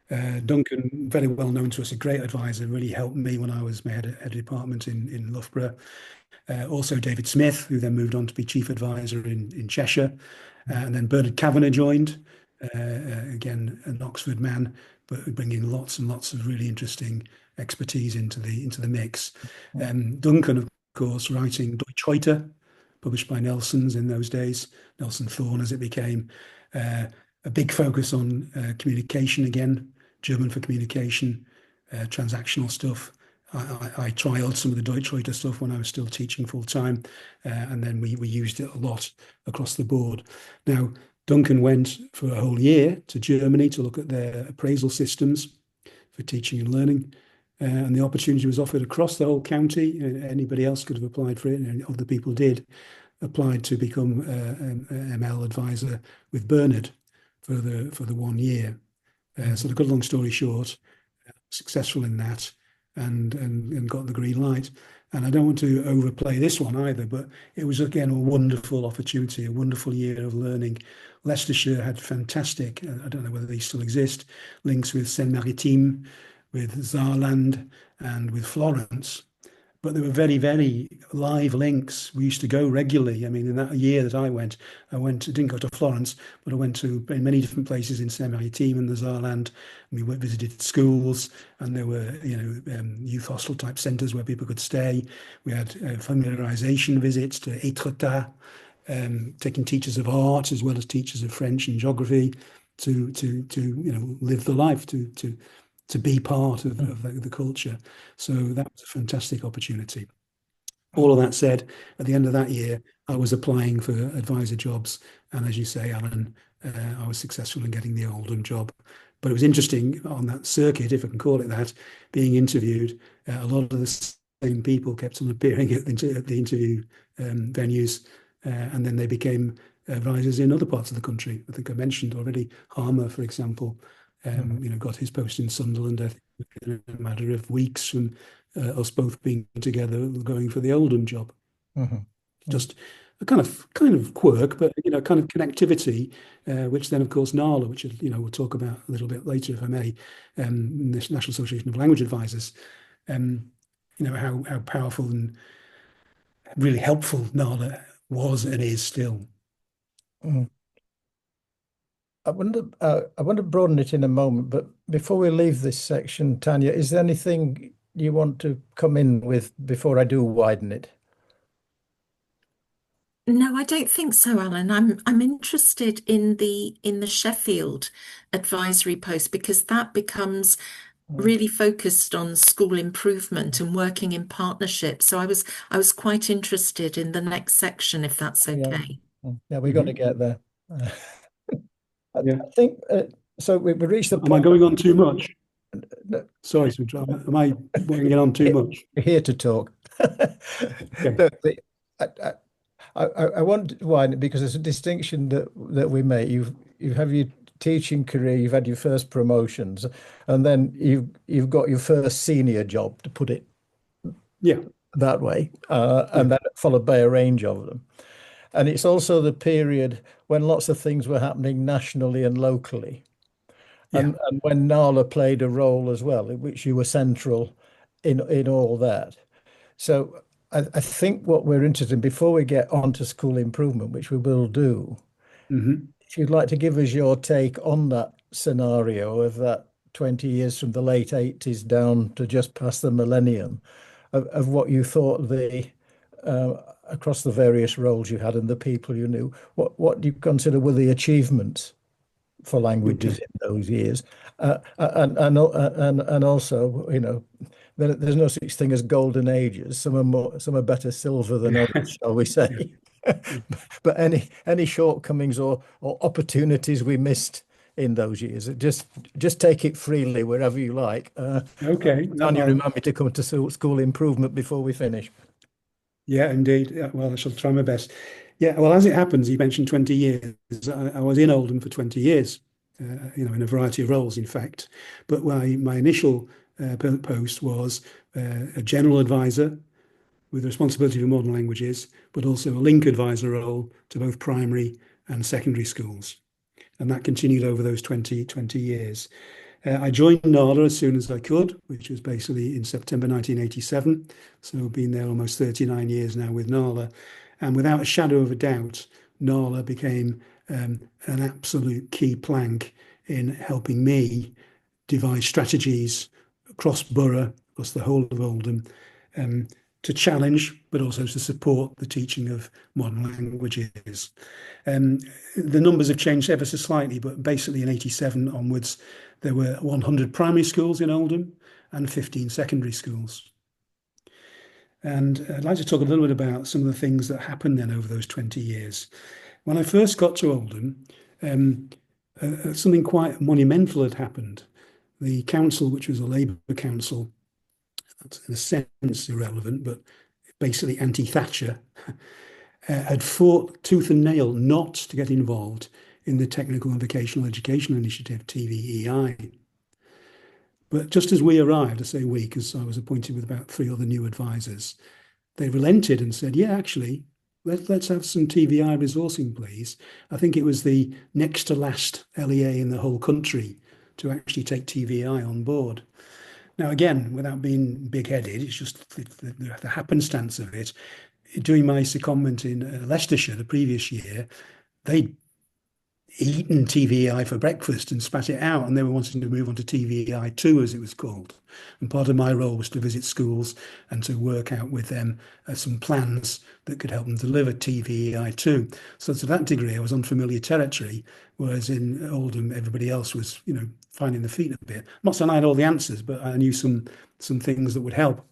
Duncan, very well known to us, a great advisor, really helped me when I was my head of department in Loughborough. Also David Smith, who then moved on to be chief advisor in Cheshire. And then Bernard Kavanagh joined, again, an Oxford man, but bringing lots and lots of really interesting expertise into the mix. Duncan, of course, writing Deutsch heute, published by Nelson's in those days, Nelson Thorne as it became. A big focus on communication again, German for communication, transactional stuff. I trialed some of the Deutsch heute stuff when I was still teaching full time, and then we used it a lot across the board. Now, Duncan went for a whole year to Germany to look at their appraisal systems for teaching and learning. And the opportunity was offered across the whole county. Anybody else could have applied for it, and other people did, applied to become an ML advisor with Bernard for the 1 year. So to cut a long story short, successful in that and got the green light. And I don't want to overplay this one either, but it was again a wonderful opportunity, a wonderful year of learning. Leicestershire had fantastic, I don't know whether they still exist, links with Seine-Maritime, with Saarland and with Florence. But there were very, very live links. We used to go regularly. I mean, in that year that I didn't go to Florence, but I went to many different places in Seine-Maritime and the Saarland. We visited schools, and there were, youth hostel type centres where people could stay. We had familiarisation visits to Étretat, taking teachers of art as well as teachers of French and geography to live the life, to be part of the culture. So that was a fantastic opportunity. All of that said, at the end of that year, I was applying for advisor jobs. And as you say, Alan, I was successful in getting the Oldham job. But it was interesting on that circuit, if I can call it that, being interviewed. A lot of the same people kept on appearing at the interview venues. And then they became advisors in other parts of the country. I think I mentioned already Harmer, for example, got his post in Sunderland in a matter of weeks from us both being together, going for the Oldham job. Just a kind of quirk, but kind of connectivity, which then, of course, NALA, which we'll talk about a little bit later, if I may, the National Association of Language Advisors, how powerful and really helpful NALA was and is still. I want to broaden it in a moment, but before we leave this section, Tanya, is there anything you want to come in with before I do widen it? No, I don't think so, Alan. I'm interested in the Sheffield advisory post, because that becomes really focused on school improvement and working in partnership. So I was quite interested in the next section, if that's okay. Yeah, we're going to get there. Yeah. I think so. We reached the point. Am I going on too much? No. Sorry, am I going to get on too much? We're here to talk. Okay. I want to widen it because there's a distinction that we make. You have your teaching career, you've had your first promotions, and then you've got your first senior job, to put it that way, and then followed by a range of them. And it's also the period when lots of things were happening nationally and locally. And when NALA played a role as well, in which you were central in all that. So I think what we're interested in, before we get on to school improvement, which we will do, if you'd like to give us your take on that scenario of that 20 years from the late 80s down to just past the millennium, of what you thought across the various roles you had and the people you knew, what do you consider were the achievements for languages in those years, and also, there's no such thing as golden ages. Some are better silver than others, shall we say? But any shortcomings or opportunities we missed in those years, just take it freely wherever you like. Okay. Tanya, remind me to come to school improvement before we finish. Yeah, indeed. Yeah, well, I shall try my best. Yeah, well, as it happens, you mentioned 20 years. I was in Oldham for 20 years, in a variety of roles, in fact. But my initial post was a general advisor with responsibility for modern languages, but also a link advisor role to both primary and secondary schools. And that continued over those 20 years. I joined NALA as soon as I could, which was basically in September 1987. So I've been there almost 39 years now with NALA. And without a shadow of a doubt, NALA became an absolute key plank in helping me devise strategies across borough, across the whole of Oldham, to challenge, but also to support the teaching of modern languages. The numbers have changed ever so slightly, but basically in 87 onwards, there were 100 primary schools in Oldham and 15 secondary schools. And I'd like to talk a little bit about some of the things that happened then over those 20 years. When I first got to Oldham, something quite monumental had happened. The council, which was a Labour council, that's in a sense irrelevant, but basically anti-Thatcher, had fought tooth and nail not to get involved in the Technical and Vocational Education Initiative, TVEI. But just as we arrived, I say we, because I was appointed with about 3 other new advisors, they relented and said, yeah, actually, let's have some TVI resourcing, please. I think it was the next to last LEA in the whole country to actually take TVI on board. Now, again, without being big-headed, it's just the happenstance of it. During my secondment in Leicestershire the previous year, they'd eaten TVEI for breakfast and spat it out, and they were wanting to move on to TVEI 2, as it was called. And part of my role was to visit schools and to work out with them some plans that could help them deliver TVEI 2. So to that degree, I was on familiar territory, whereas in Oldham, everybody else was, finding their feet a bit. I'm not saying I had all the answers, but I knew some things that would help.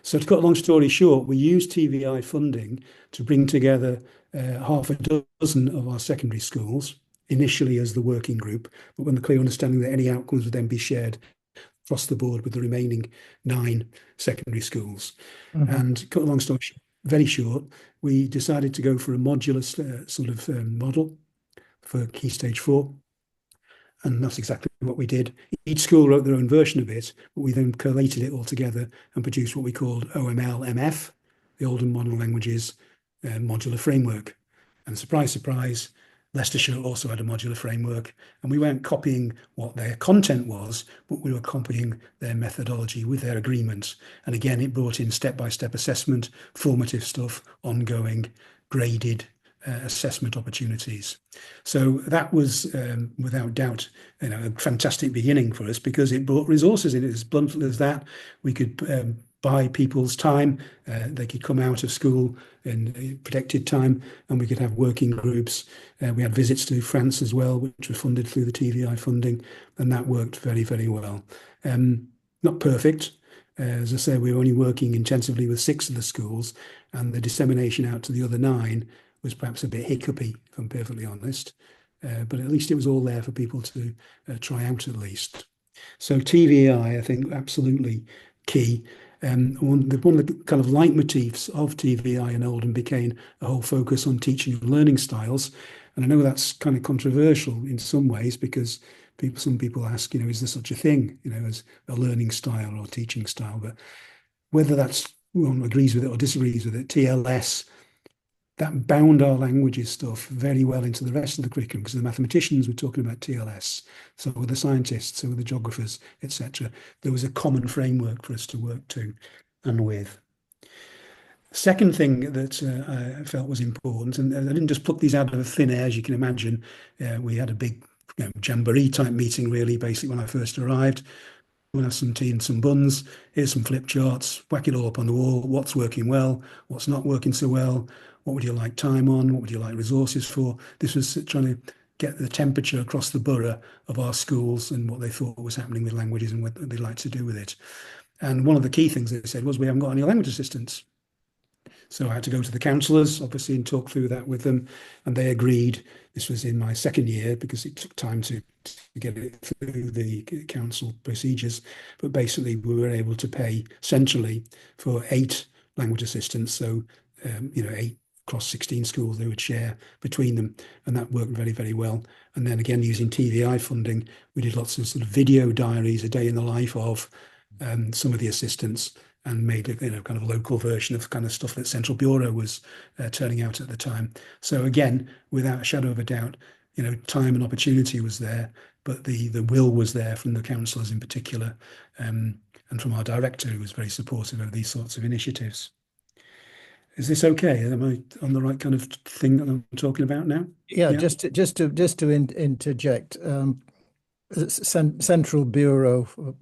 So to cut a long story short, we used TVI funding to bring together half a dozen of our secondary schools, initially as the working group, but with the clear understanding that any outcomes would then be shared across the board with the remaining 9 secondary schools. Mm-hmm. And cut a long story very short, we decided to go for a modular model for Key Stage 4. And that's exactly what we did. Each school wrote their own version of it, but we then collated it all together and produced what we called OML-MF, the Oldham Modern Languages Modular Framework. And surprise, surprise, Leicestershire also had a modular framework, and we weren't copying what their content was, but we were copying their methodology with their agreements. And again, it brought in step-by-step assessment, formative stuff, ongoing, graded assessment opportunities. So that was, without doubt, a fantastic beginning for us, because it brought resources in. It as bluntly as that. We could buy people's time. They could come out of school in protected time, and we could have working groups. We had visits to France as well, which were funded through the TVI funding, and that worked very, very well. Not perfect. As I say, we were only working intensively with 6 of the schools, and the dissemination out to the other 9 was perhaps a bit hiccupy, if I'm perfectly honest. But at least it was all there for people to try out at least. So TVI, I think, absolutely key. One of the kind of leitmotifs of TVI in Oldham became a whole focus on teaching and learning styles. And I know that's kind of controversial in some ways, because some people ask, is there such a thing, as a learning style or teaching style? But whether one agrees with it or disagrees with it, TLS, that bound our languages stuff very well into the rest of the curriculum, because the mathematicians were talking about TLS, so were the scientists, so were the geographers, etc. There was a common framework for us to work to and with. Second thing that I felt was important, and I didn't just pluck these out of thin air, as you can imagine. We had a big jamboree type meeting, really, basically, when I first arrived. We'll have some tea and some buns. Here's some flip charts. Whack it all up on the wall. What's working well? What's not working so well? What would you like time on? What would you like resources for? This was trying to get the temperature across the borough of our schools and what they thought was happening with languages and what they'd like to do with it. And one of the key things they said was, we haven't got any language assistants. So I had to go to the councillors, obviously, and talk through that with them. And they agreed. This was in my second year, because it took time to get it through the council procedures. But basically, we were able to pay centrally for 8 language assistants. So, 8 across 16 schools they would share between them. And that worked very, very well. And then again, using TVI funding, we did lots of sort of video diaries, a day in the life of some of the assistants, and made a kind of local version of kind of stuff that Central Bureau was turning out at the time. So again, without a shadow of a doubt, time and opportunity was there, but the will was there from the councillors in particular, and from our director, who was very supportive of these sorts of initiatives. Is this okay? Am I on the right kind of thing that I'm talking about now? Yeah, Yeah. just to interject, Central Bureau for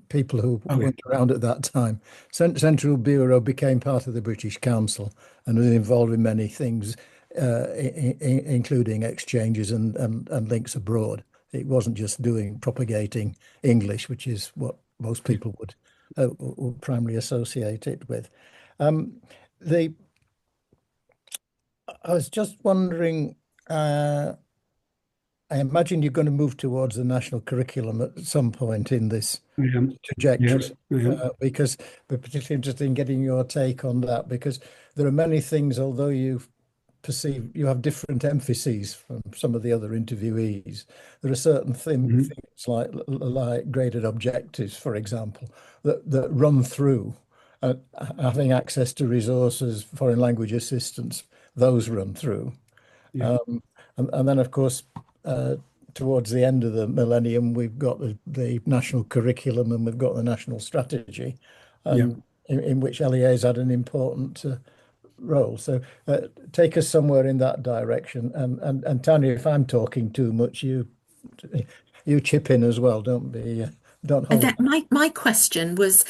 people who Oh, yeah. weren't around at that time. Central Bureau became part of the British Council and was involved in many things, including exchanges and links abroad. It wasn't just propagating English, which is what most people would primarily associate it with. The I was just wondering. I imagine you're going to move towards the national curriculum at some point in this I am. trajectory, Yes, I am. because we're particularly interested in getting your take on that, because there are many things, although you have different emphases from some of the other interviewees, there are certain Mhm. things like graded objectives, for example, that run through. Uh, Having access to resources, foreign language assistance, those run through. Yeah. And then, of course, uh, towards the end of the millennium, we've got the national curriculum and we've got the national strategy, Yeah. and in which LEAs had an important role. So take us somewhere in that direction. And Tanya, if I'm talking too much, you chip in as well. Don't And hold. my question was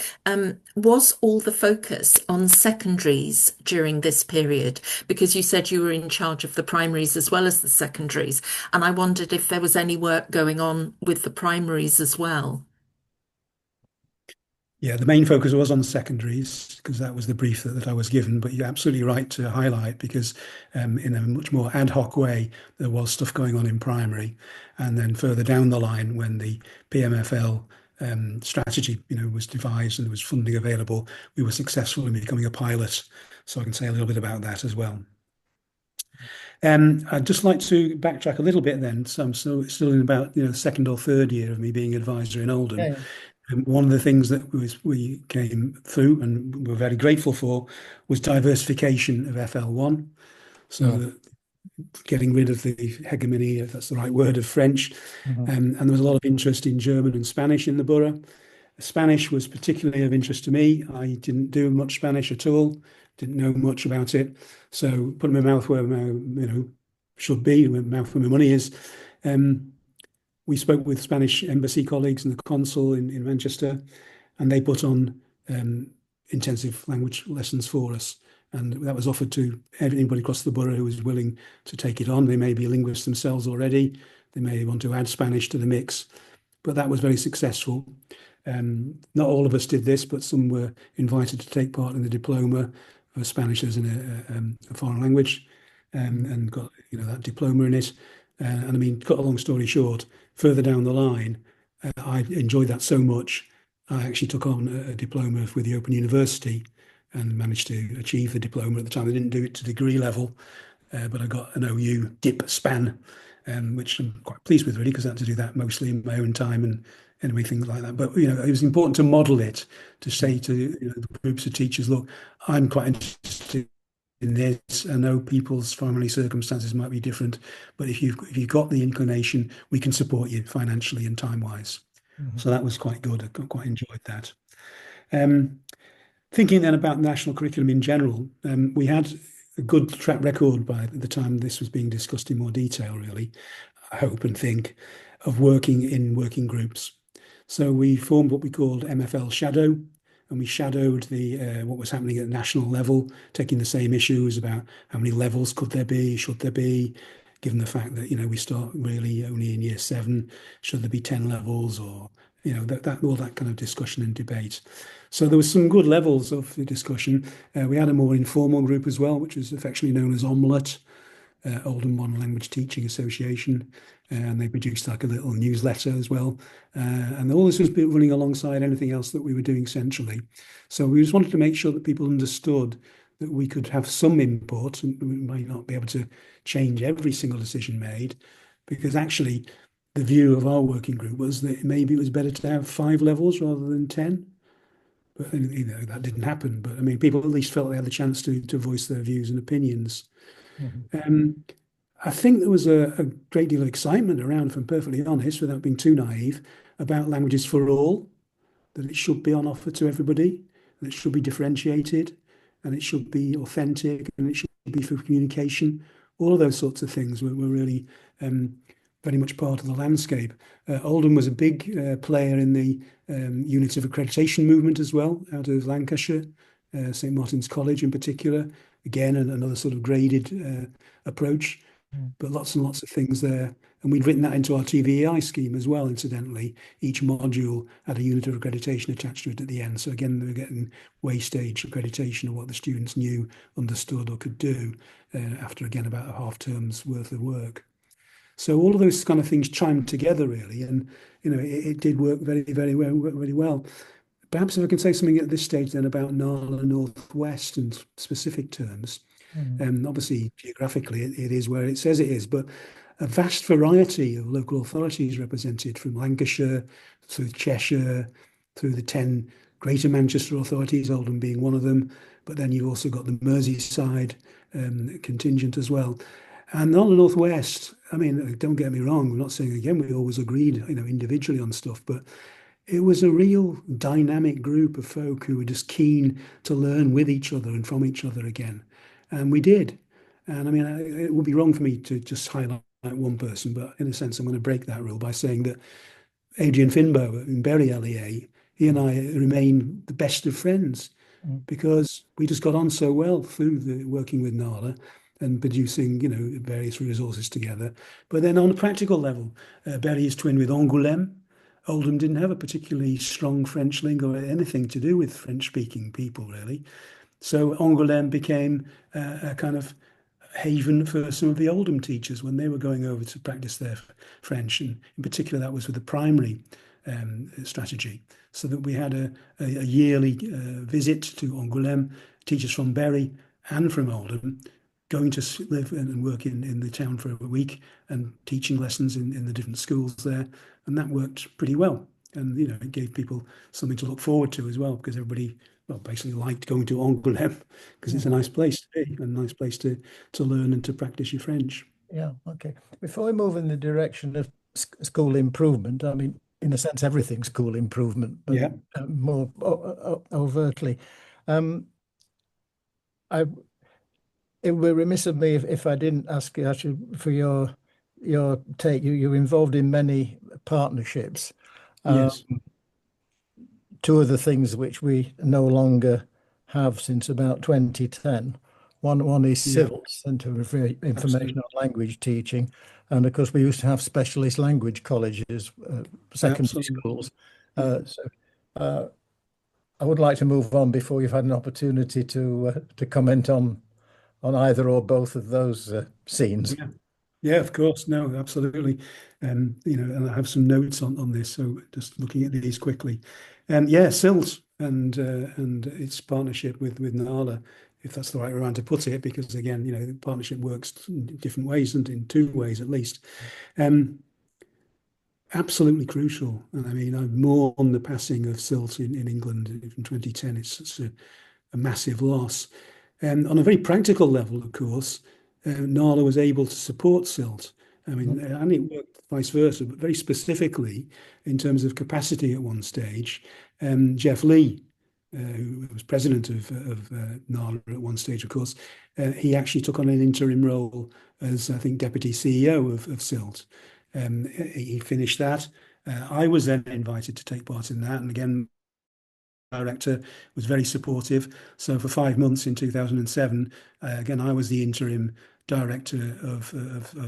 all the focus on secondaries during this period? Because you said you were in charge of the primaries as well as the secondaries, and I wondered if there was any work going on with the primaries as well. Yeah, the main focus was on secondaries because that was the brief that I was given. But you're absolutely right to highlight because in a much more ad hoc way, there was stuff going on in primary. And then further down the line, when the PMFL strategy, was devised and there was funding available, we were successful in becoming a pilot. So I can say a little bit about that as well. I'd just like to backtrack a little bit then. So I'm still in about second or third year of me being advisor in Oldham. Yeah. And one of the things that we came through and were very grateful for was diversification of FL1. So getting rid of the hegemony, if that's the right word, of French. Mhm. And there was a lot of interest in German and Spanish in the borough. Spanish was particularly of interest to me. I didn't do much Spanish at all, didn't know much about it. So putting my mouth where my should be, where my mouth where my money is. We spoke with Spanish embassy colleagues and the consul in Manchester, and they put on intensive language lessons for us. And that was offered to anybody across the borough who was willing to take it on. They may be linguists themselves already. They may want to add Spanish to the mix, but that was very successful. Not all of us did this, but some were invited to take part in the diploma for Spanish as a foreign language, and got that diploma in it. And I mean, cut a long story short, further down the line, I enjoyed that so much. I actually took on a diploma with the Open University and managed to achieve the diploma at the time. I didn't do it to degree level, but I got an OU dip span, which I'm quite pleased with really because I had to do that mostly in my own time and anyway, things like that. But it was important to model it, to say to the groups of teachers, look, I'm quite interested in this. I know people's family circumstances might be different, but if you've got the inclination, we can support you financially and time wise. So that was quite good. I quite enjoyed that. Thinking then about national curriculum in general, we had a good track record by the time this was being discussed in more detail, really, I hope and think, of working in working groups. So we formed what we called MFL Shadow, and we shadowed what was happening at the national level, taking the same issues about how many levels could there be, should there be, given the fact that we start really only in year 7, should there be 10 levels, or that all that kind of discussion and debate. So there was some good levels of the discussion. We had a more informal group as well, which was affectionately known as Omelette, Oldham One Language Teaching Association, and they produced like a little newsletter as well. And all this was running alongside anything else that we were doing centrally. So we just wanted to make sure that people understood that we could have some input, and we might not be able to change every single decision made, because actually the view of our working group was that maybe it was better to have 5 levels rather than 10. But that didn't happen. But I mean, people at least felt they had the chance to voice their views and opinions. I think there was a great deal of excitement around, if I'm perfectly honest, without being too naive, about languages for all, that it should be on offer to everybody, that it should be differentiated. and it should be authentic, and it should be for communication. All of those sorts of things were really very much part of the landscape. Oldham was a big player in the unit of accreditation movement as well, out of Lancashire, St Martin's College in particular. Again, another sort of graded approach, but lots and lots of things there. And we'd written that into our TVEI scheme as well, incidentally. Each module had a unit of accreditation attached to it at the end. So again, they were getting way stage accreditation of what the students knew, understood, or could do after, again, about a half term's worth of work. So all of those kind of things chimed together, really. And, it did work very, very well, very well. Perhaps if I can say something at this stage then about Nala North West in specific terms. Obviously, geographically, it is where it says it is, but a vast variety of local authorities represented, from Lancashire through Cheshire, through the 10 Greater Manchester authorities, Oldham being one of them, but then you've also got the Merseyside contingent as well. And on the North West, I mean, don't get me wrong, I'm not saying, again, we always agreed, individually on stuff, but it was a real dynamic group of folk who were just keen to learn with each other and from each other again. And we did. And I mean, it would be wrong for me to just highlight one person, but in a sense, I'm going to break that rule by saying that Adrian Finbow in Bury LEA, he and I remain the best of friends because we just got on so well through the working with Nala and producing, various resources together. But then on a practical level, Bury is twinned with Angoulême. Oldham didn't have a particularly strong French link or anything to do with French-speaking people, really. So Angoulême became a kind of haven for some of the Oldham teachers when they were going over to practice their French. And in particular, that was with the primary strategy. So that we had a yearly visit to Angoulême, teachers from Bury and from Oldham, going to live and work in the town for a week and teaching lessons in the different schools there. And that worked pretty well. And, it gave people something to look forward to as well, because everybody, basically liked going to Angoulême because it's a nice place to be, a nice place to learn and to practice your French. Yeah, okay. Before we move in the direction of school improvement, I mean, in a sense, everything's school improvement, but more overtly. It would be remiss of me if I didn't ask you actually for your take. You're involved in many partnerships. Yes. Two of the things which we no longer have since about 2010. One is CILT, Centre for Information on Language Teaching. And of course, we used to have specialist language colleges, secondary schools. So I would like to move on before you've had an opportunity to comment on either or both of those scenes. Yeah, of course. No, absolutely. And I have some notes on this, so just looking at these quickly. CILT and its partnership with Nala, if that's the right way to put it, because again, the partnership works in different ways, and in two ways at least. Absolutely crucial. And I mean, I've mourned the passing of CILT in England in 2010. It's such a massive loss. And on a very practical level, of course, Nala was able to support CILT. I mean, and it worked vice versa, but very specifically in terms of capacity at one stage. Jeff Lee, who was president of Nala at one stage, of course, he actually took on an interim role as, I think, deputy CEO of CILT. He finished that. I was then invited to take part in that. And again, director was very supportive. So for 5 months in 2007, again, I was the interim director of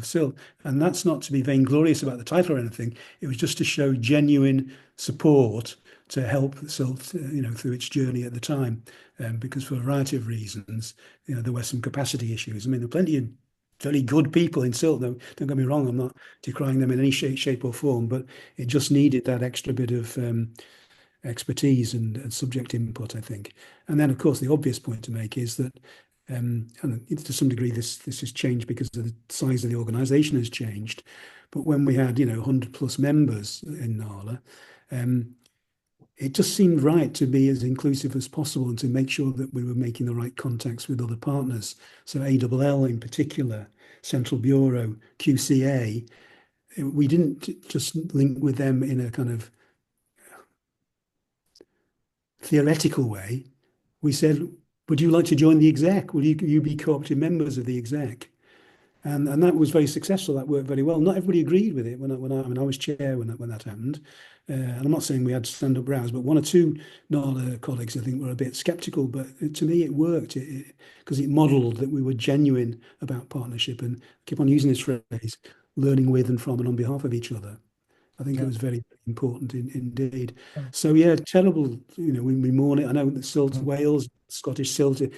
CILT. And that's not to be vainglorious about the title or anything. It was just to show genuine support to help CILT, through its journey at the time. Because for a variety of reasons, there were some capacity issues. I mean, there are plenty of very good people in CILT. Don't get me wrong, I'm not decrying them in any shape or form, but it just needed that extra bit of expertise and subject input, I think. And then, of course, the obvious point to make is that, and to some degree, this has changed because the size of the organisation has changed. But when we had, 100 plus members in Nala, it just seemed right to be as inclusive as possible and to make sure that we were making the right contacts with other partners. So ALL in particular, Central Bureau, QCA, we didn't just link with them in a kind of theoretical way. We said, would you like to join the exec? Will you be co-opted members of the exec? And that was very successful. That worked very well. Not everybody agreed with it I mean, I was chair when that happened. And I'm not saying we had stand-up rows, but one or two NALA colleagues, I think, were a bit sceptical. But to me, it worked because it modelled that we were genuine about partnership, and keep on using this phrase, learning with and from and on behalf of each other. I think it was very important indeed. So yeah, terrible. We mourn it. I know that still Wales, Scottish still to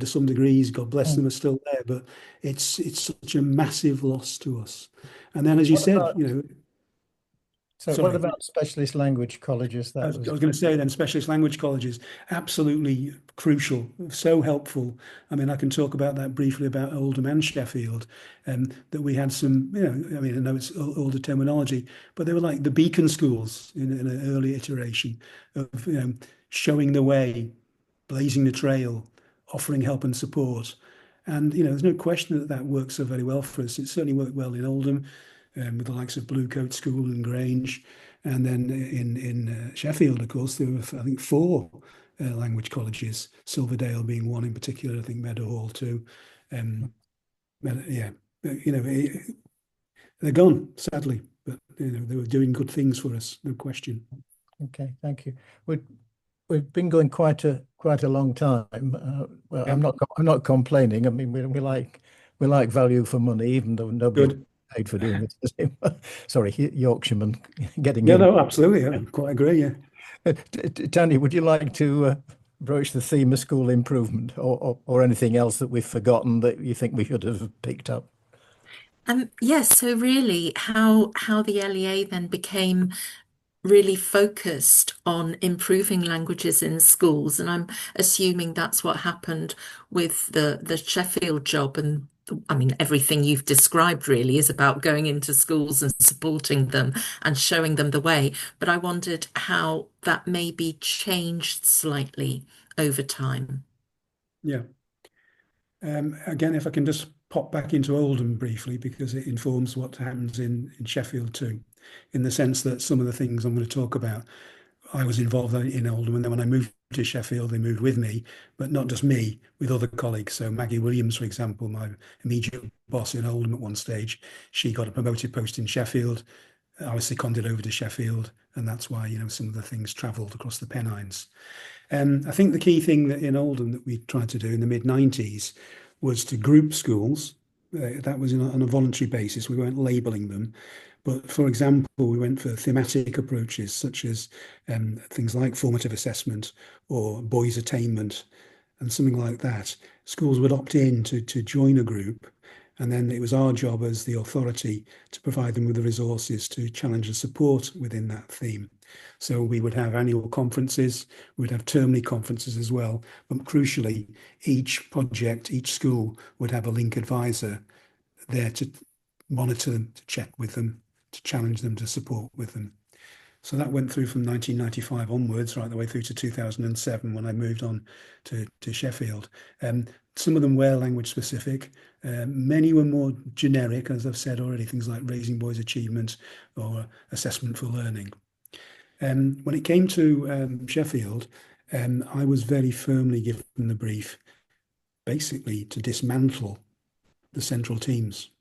some degrees, God bless them, are still there, but it's such a massive loss to us. And then, as you said, So what about specialist language colleges? I was going to say then, specialist language colleges, absolutely crucial, so helpful. I mean, I can talk about that briefly about Oldham and Sheffield, that we had some, I mean, I know it's older terminology, but they were like the beacon schools in an early iteration of, showing the way, blazing the trail, offering help and support. And, there's no question that works so very well for us. It certainly worked well in Oldham, with the likes of Bluecoat School and Grange. And then in Sheffield, of course, there were, I think, 4 language colleges, Silverdale being one in particular, I think Meadowhall too. Yeah, they're gone, sadly, but they were doing good things for us, no question. Okay, thank you. We've been going quite a long time. Well, yeah. I'm not complaining. I mean, we like value for money, even though nobody paid for doing this. Sorry, Yorkshireman getting in. No, absolutely. I quite agree. Yeah. Tanya, would you like to broach the theme of school improvement, or anything else that we've forgotten that you think we should have picked up? Yes. So really, how the LEA then became really focused on improving languages in schools, and I'm assuming that's what happened with the Sheffield job. And I mean, everything you've described really is about going into schools and supporting them and showing them the way. But I wondered how that maybe changed slightly over time. Yeah. Again, if I can just pop back into Oldham briefly, because it informs what happens in Sheffield too, in the sense that some of the things I'm going to talk about, I was involved in Oldham, and then when I moved to Sheffield, they moved with me, but not just me, with other colleagues. So Maggie Williams, for example, my immediate boss in Oldham at one stage, she got a promoted post in Sheffield. I was seconded over to Sheffield, and that's why some of the things travelled across the Pennines. I think the key thing that in Oldham that we tried to do in the mid-90s was to group schools. That was on a voluntary basis. We weren't labelling them. But for example, we went for thematic approaches, such as things like formative assessment or boys attainment and something like that. Schools would opt in to join a group, and then it was our job as the authority to provide them with the resources to challenge and support within that theme. So we would have annual conferences, we'd have termly conferences as well, but crucially, each project, each school would have a link advisor there to monitor them, to check with them, to challenge them, to support with them. So that went through from 1995 onwards, right the way through to 2007 when I moved on to Sheffield. Some of them were language specific. Many were more generic, as I've said already, things like raising boys' achievement or assessment for learning. When it came to Sheffield, I was very firmly given the brief, basically to dismantle the central teams,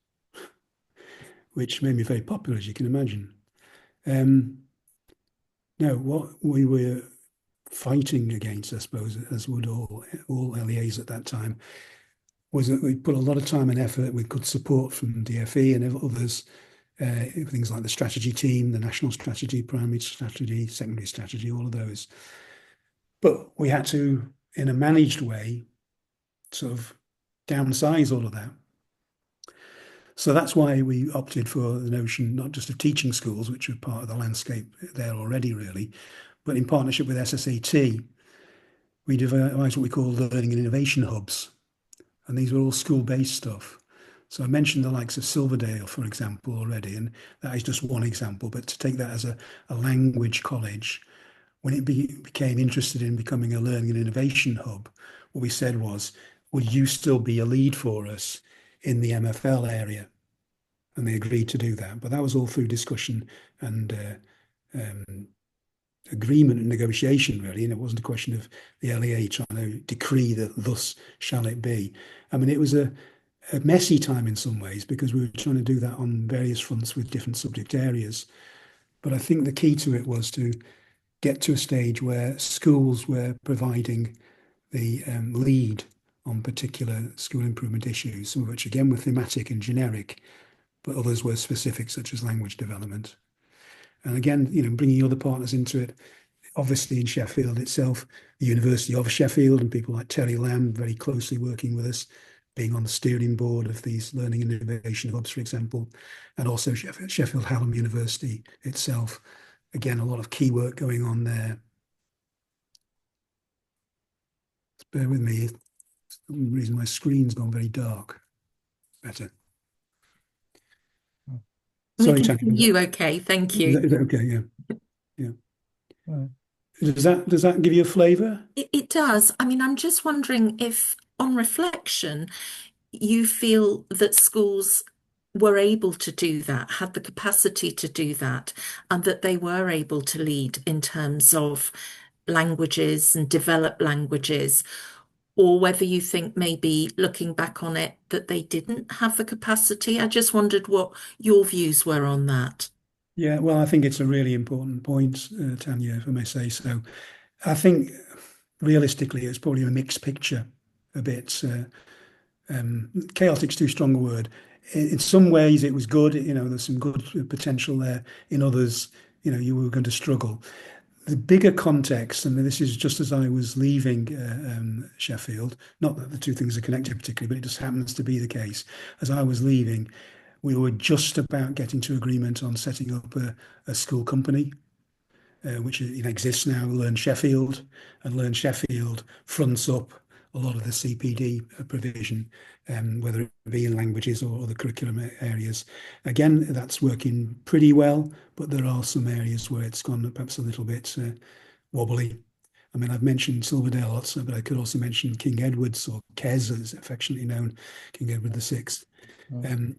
which made me very popular, as you can imagine. Now, what we were fighting against, I suppose, as would all LEAs at that time, was that we put a lot of time and effort with good support from DFE and others, things like the strategy team, the national strategy, primary strategy, secondary strategy, all of those. But we had to, in a managed way, sort of downsize all of that. So that's why we opted for the notion not just of teaching schools, which are part of the landscape there already, really, but in partnership with SSAT, we devised what we call learning and innovation hubs. And these were all school-based stuff. So I mentioned the likes of Silverdale, for example, already, and that is just one example. But to take that as a language college, when it became interested in becoming a learning and innovation hub, what we said was, would you still be a lead for us in the MFL area? And they agreed to do that. But that was all through discussion and agreement and negotiation, really, and it wasn't a question of the LEA trying to decree that thus shall it be. I mean, it was a messy time in some ways because we were trying to do that on various fronts with different subject areas. But I think the key to it was to get to a stage where schools were providing the lead on particular school improvement issues, some of which again were thematic and generic, but others were specific, such as language development. And again, bringing other partners into it, obviously in Sheffield itself, the University of Sheffield and people like Terry Lamb very closely working with us, being on the steering board of these learning and innovation hubs, for example, and also Sheffield Hallam University itself. Again, a lot of key work going on there. Bear with me. For some reason my screen's gone very dark. Better. Sorry, Tanya. You okay? Thank you. Is that okay? Yeah. Right. Does that give you a flavour? It does. I mean, I'm just wondering if, on reflection, you feel that schools were able to do that, had the capacity to do that, and that they were able to lead in terms of languages and develop languages, or whether you think maybe looking back on it that they didn't have the capacity. I just wondered what your views were on that. Yeah, well, I think it's a really important point, Tanya, if I may say so. I think realistically, it's probably a mixed picture, a bit. Chaotic's too strong a word. In some ways, it was good. There's some good potential there. In others, you were going to struggle. The bigger context, and this is just as I was leaving Sheffield, not that the two things are connected particularly, but it just happens to be the case. As I was leaving, we were just about getting to agreement on setting up a school company, which exists now, Learn Sheffield, and Learn Sheffield fronts up a lot of the CPD provision, whether it be in languages or other curriculum areas. Again, that's working pretty well, but there are some areas where it's gone perhaps a little bit wobbly. I mean, I've mentioned Silverdale lots, but I could also mention King Edward's, or KES as affectionately known, King Edward VI.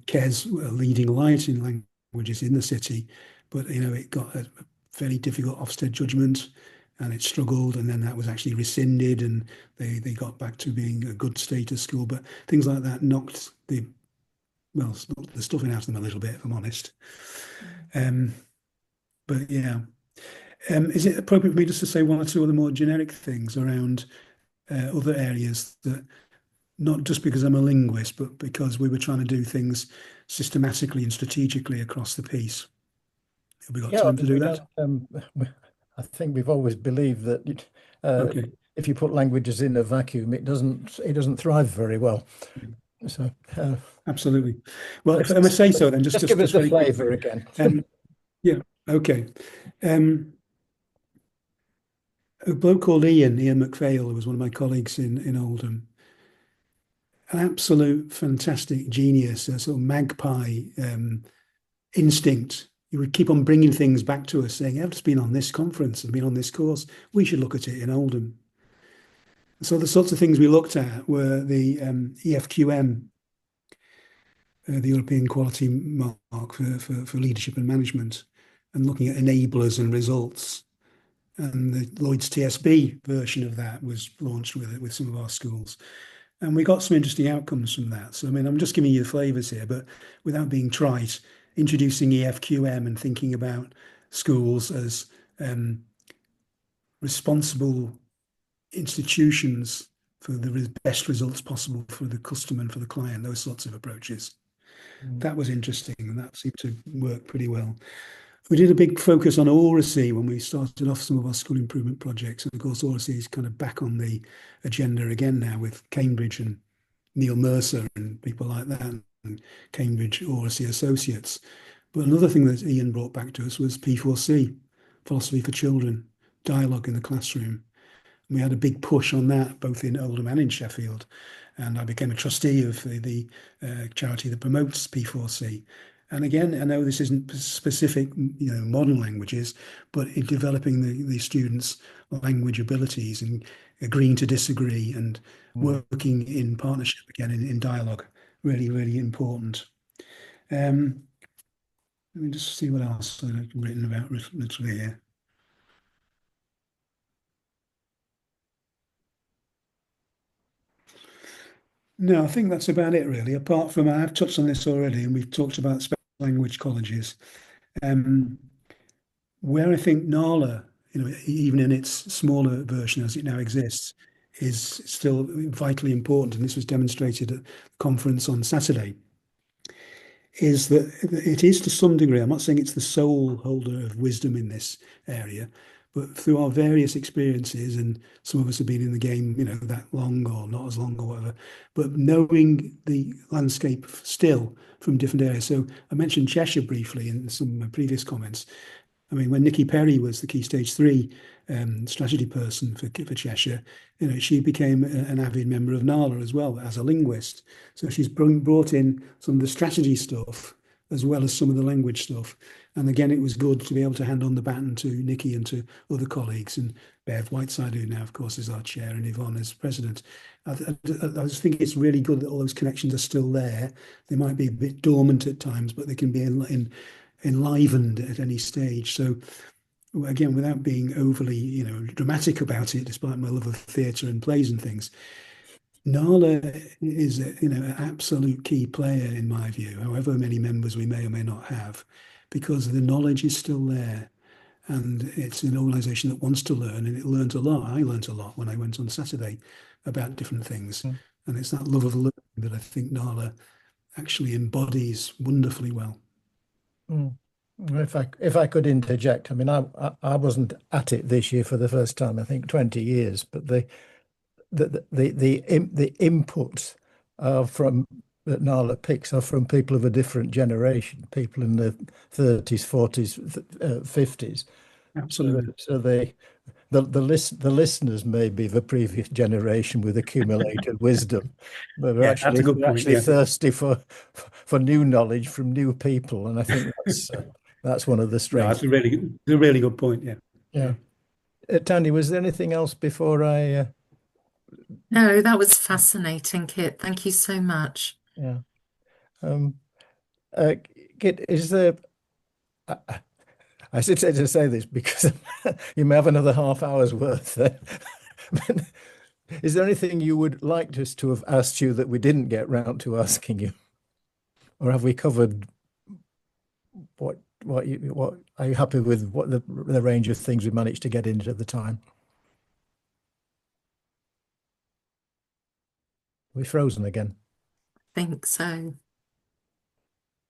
KES, a leading light in languages in the city, but it got a very difficult Ofsted judgment, and it struggled, and then that was actually rescinded, and they got back to being a good status school. But things like that knocked the stuffing out of them a little bit, if I'm honest. But yeah, is it appropriate for me just to say one or two other more generic things around other areas, that not just because I'm a linguist, but because we were trying to do things systematically and strategically across the piece? Have we got time to do that? I think we've always believed that if you put languages in a vacuum, it doesn't thrive very well. So absolutely. Well, if I may say so, then just give us the flavour again. Yeah. Okay. A bloke called Ian McPhail, who was one of my colleagues in Oldham, an absolute fantastic genius, a sort of magpie instinct. He would keep on bringing things back to us, saying, I've just been on this conference and been on this course. We should look at it in Oldham. So the sorts of things we looked at were the EFQM, the European Quality Mark for Leadership and Management, and looking at enablers and results. And the Lloyd's TSB version of that was launched with some of our schools. And we got some interesting outcomes from that. So, I mean, I'm just giving you the flavours here, but without being trite, introducing EFQM and thinking about schools as responsible institutions for the best results possible for the customer and for the client, those sorts of approaches. That was interesting, and that seemed to work pretty well. We did a big focus on oracy when we started off some of our school improvement projects. And of course, oracy is kind of back on the agenda again now with Cambridge and Neil Mercer and people like that, and Cambridge Oracy Associates. But another thing that Ian brought back to us was P4C, Philosophy for Children, dialogue in the classroom. And we had a big push on that, both in Oldham and in Sheffield. And I became a trustee of the charity that promotes P4C. And again, I know this isn't specific, modern languages, but in developing the students' language abilities and agreeing to disagree and working in partnership again in dialogue, really, really important. Let me just see what else I've written about literally here. No, I think that's about it really. Apart from, I've touched on this already, and we've talked about special language colleges. Um, where I think NALA, even in its smaller version as it now exists, is still vitally important, and this was demonstrated at the conference on Saturday, is that it is to some degree, I'm not saying it's the sole holder of wisdom in this area, but through our various experiences, and some of us have been in the game, that long or not as long or whatever, but knowing the landscape still from different areas. So I mentioned Cheshire briefly in some of my previous comments. I mean, when Nikki Perry was the Key Stage 3 strategy person for Cheshire, she became an avid member of NALA as well as a linguist. So she's brought in some of the strategy stuff as well as some of the language stuff. And again, it was good to be able to hand on the baton to Nikki and to other colleagues, and Bev Whiteside, who now, of course, is our chair, and Yvonne as president. I just think it's really good that all those connections are still there. They might be a bit dormant at times, but they can be enlivened at any stage. So again, without being overly, dramatic about it, despite my love of theatre and plays and things, NALA is, an absolute key player in my view, however many members we may or may not have, because the knowledge is still there. And it's an organisation that wants to learn, and it learns a lot. I learned a lot when I went on Saturday about different things. And it's that love of learning that I think NALA actually embodies wonderfully well. If I could interject, I mean, I wasn't at it this year for the first time, I think 20 years, but the inputs from that NALA picks are from people of a different generation, people in the 30s, 40s, 50s. Absolutely. So the listeners may be the previous generation with accumulated wisdom, but they're that's a good point. actually thirsty for new knowledge from new people, and I think that's one of the No, strengths. that's a really good point. Yeah. Tanya, was there anything else before I? No, that was fascinating, Kit. Thank you so much. Yeah. Kit, is there? I should say to say this because you may have another half hour's worth. Is there anything you would like us to have asked you that we didn't get round to asking you, or have we covered what are you happy with? What the range of things we managed to get into at the time? We're frozen again. I think so.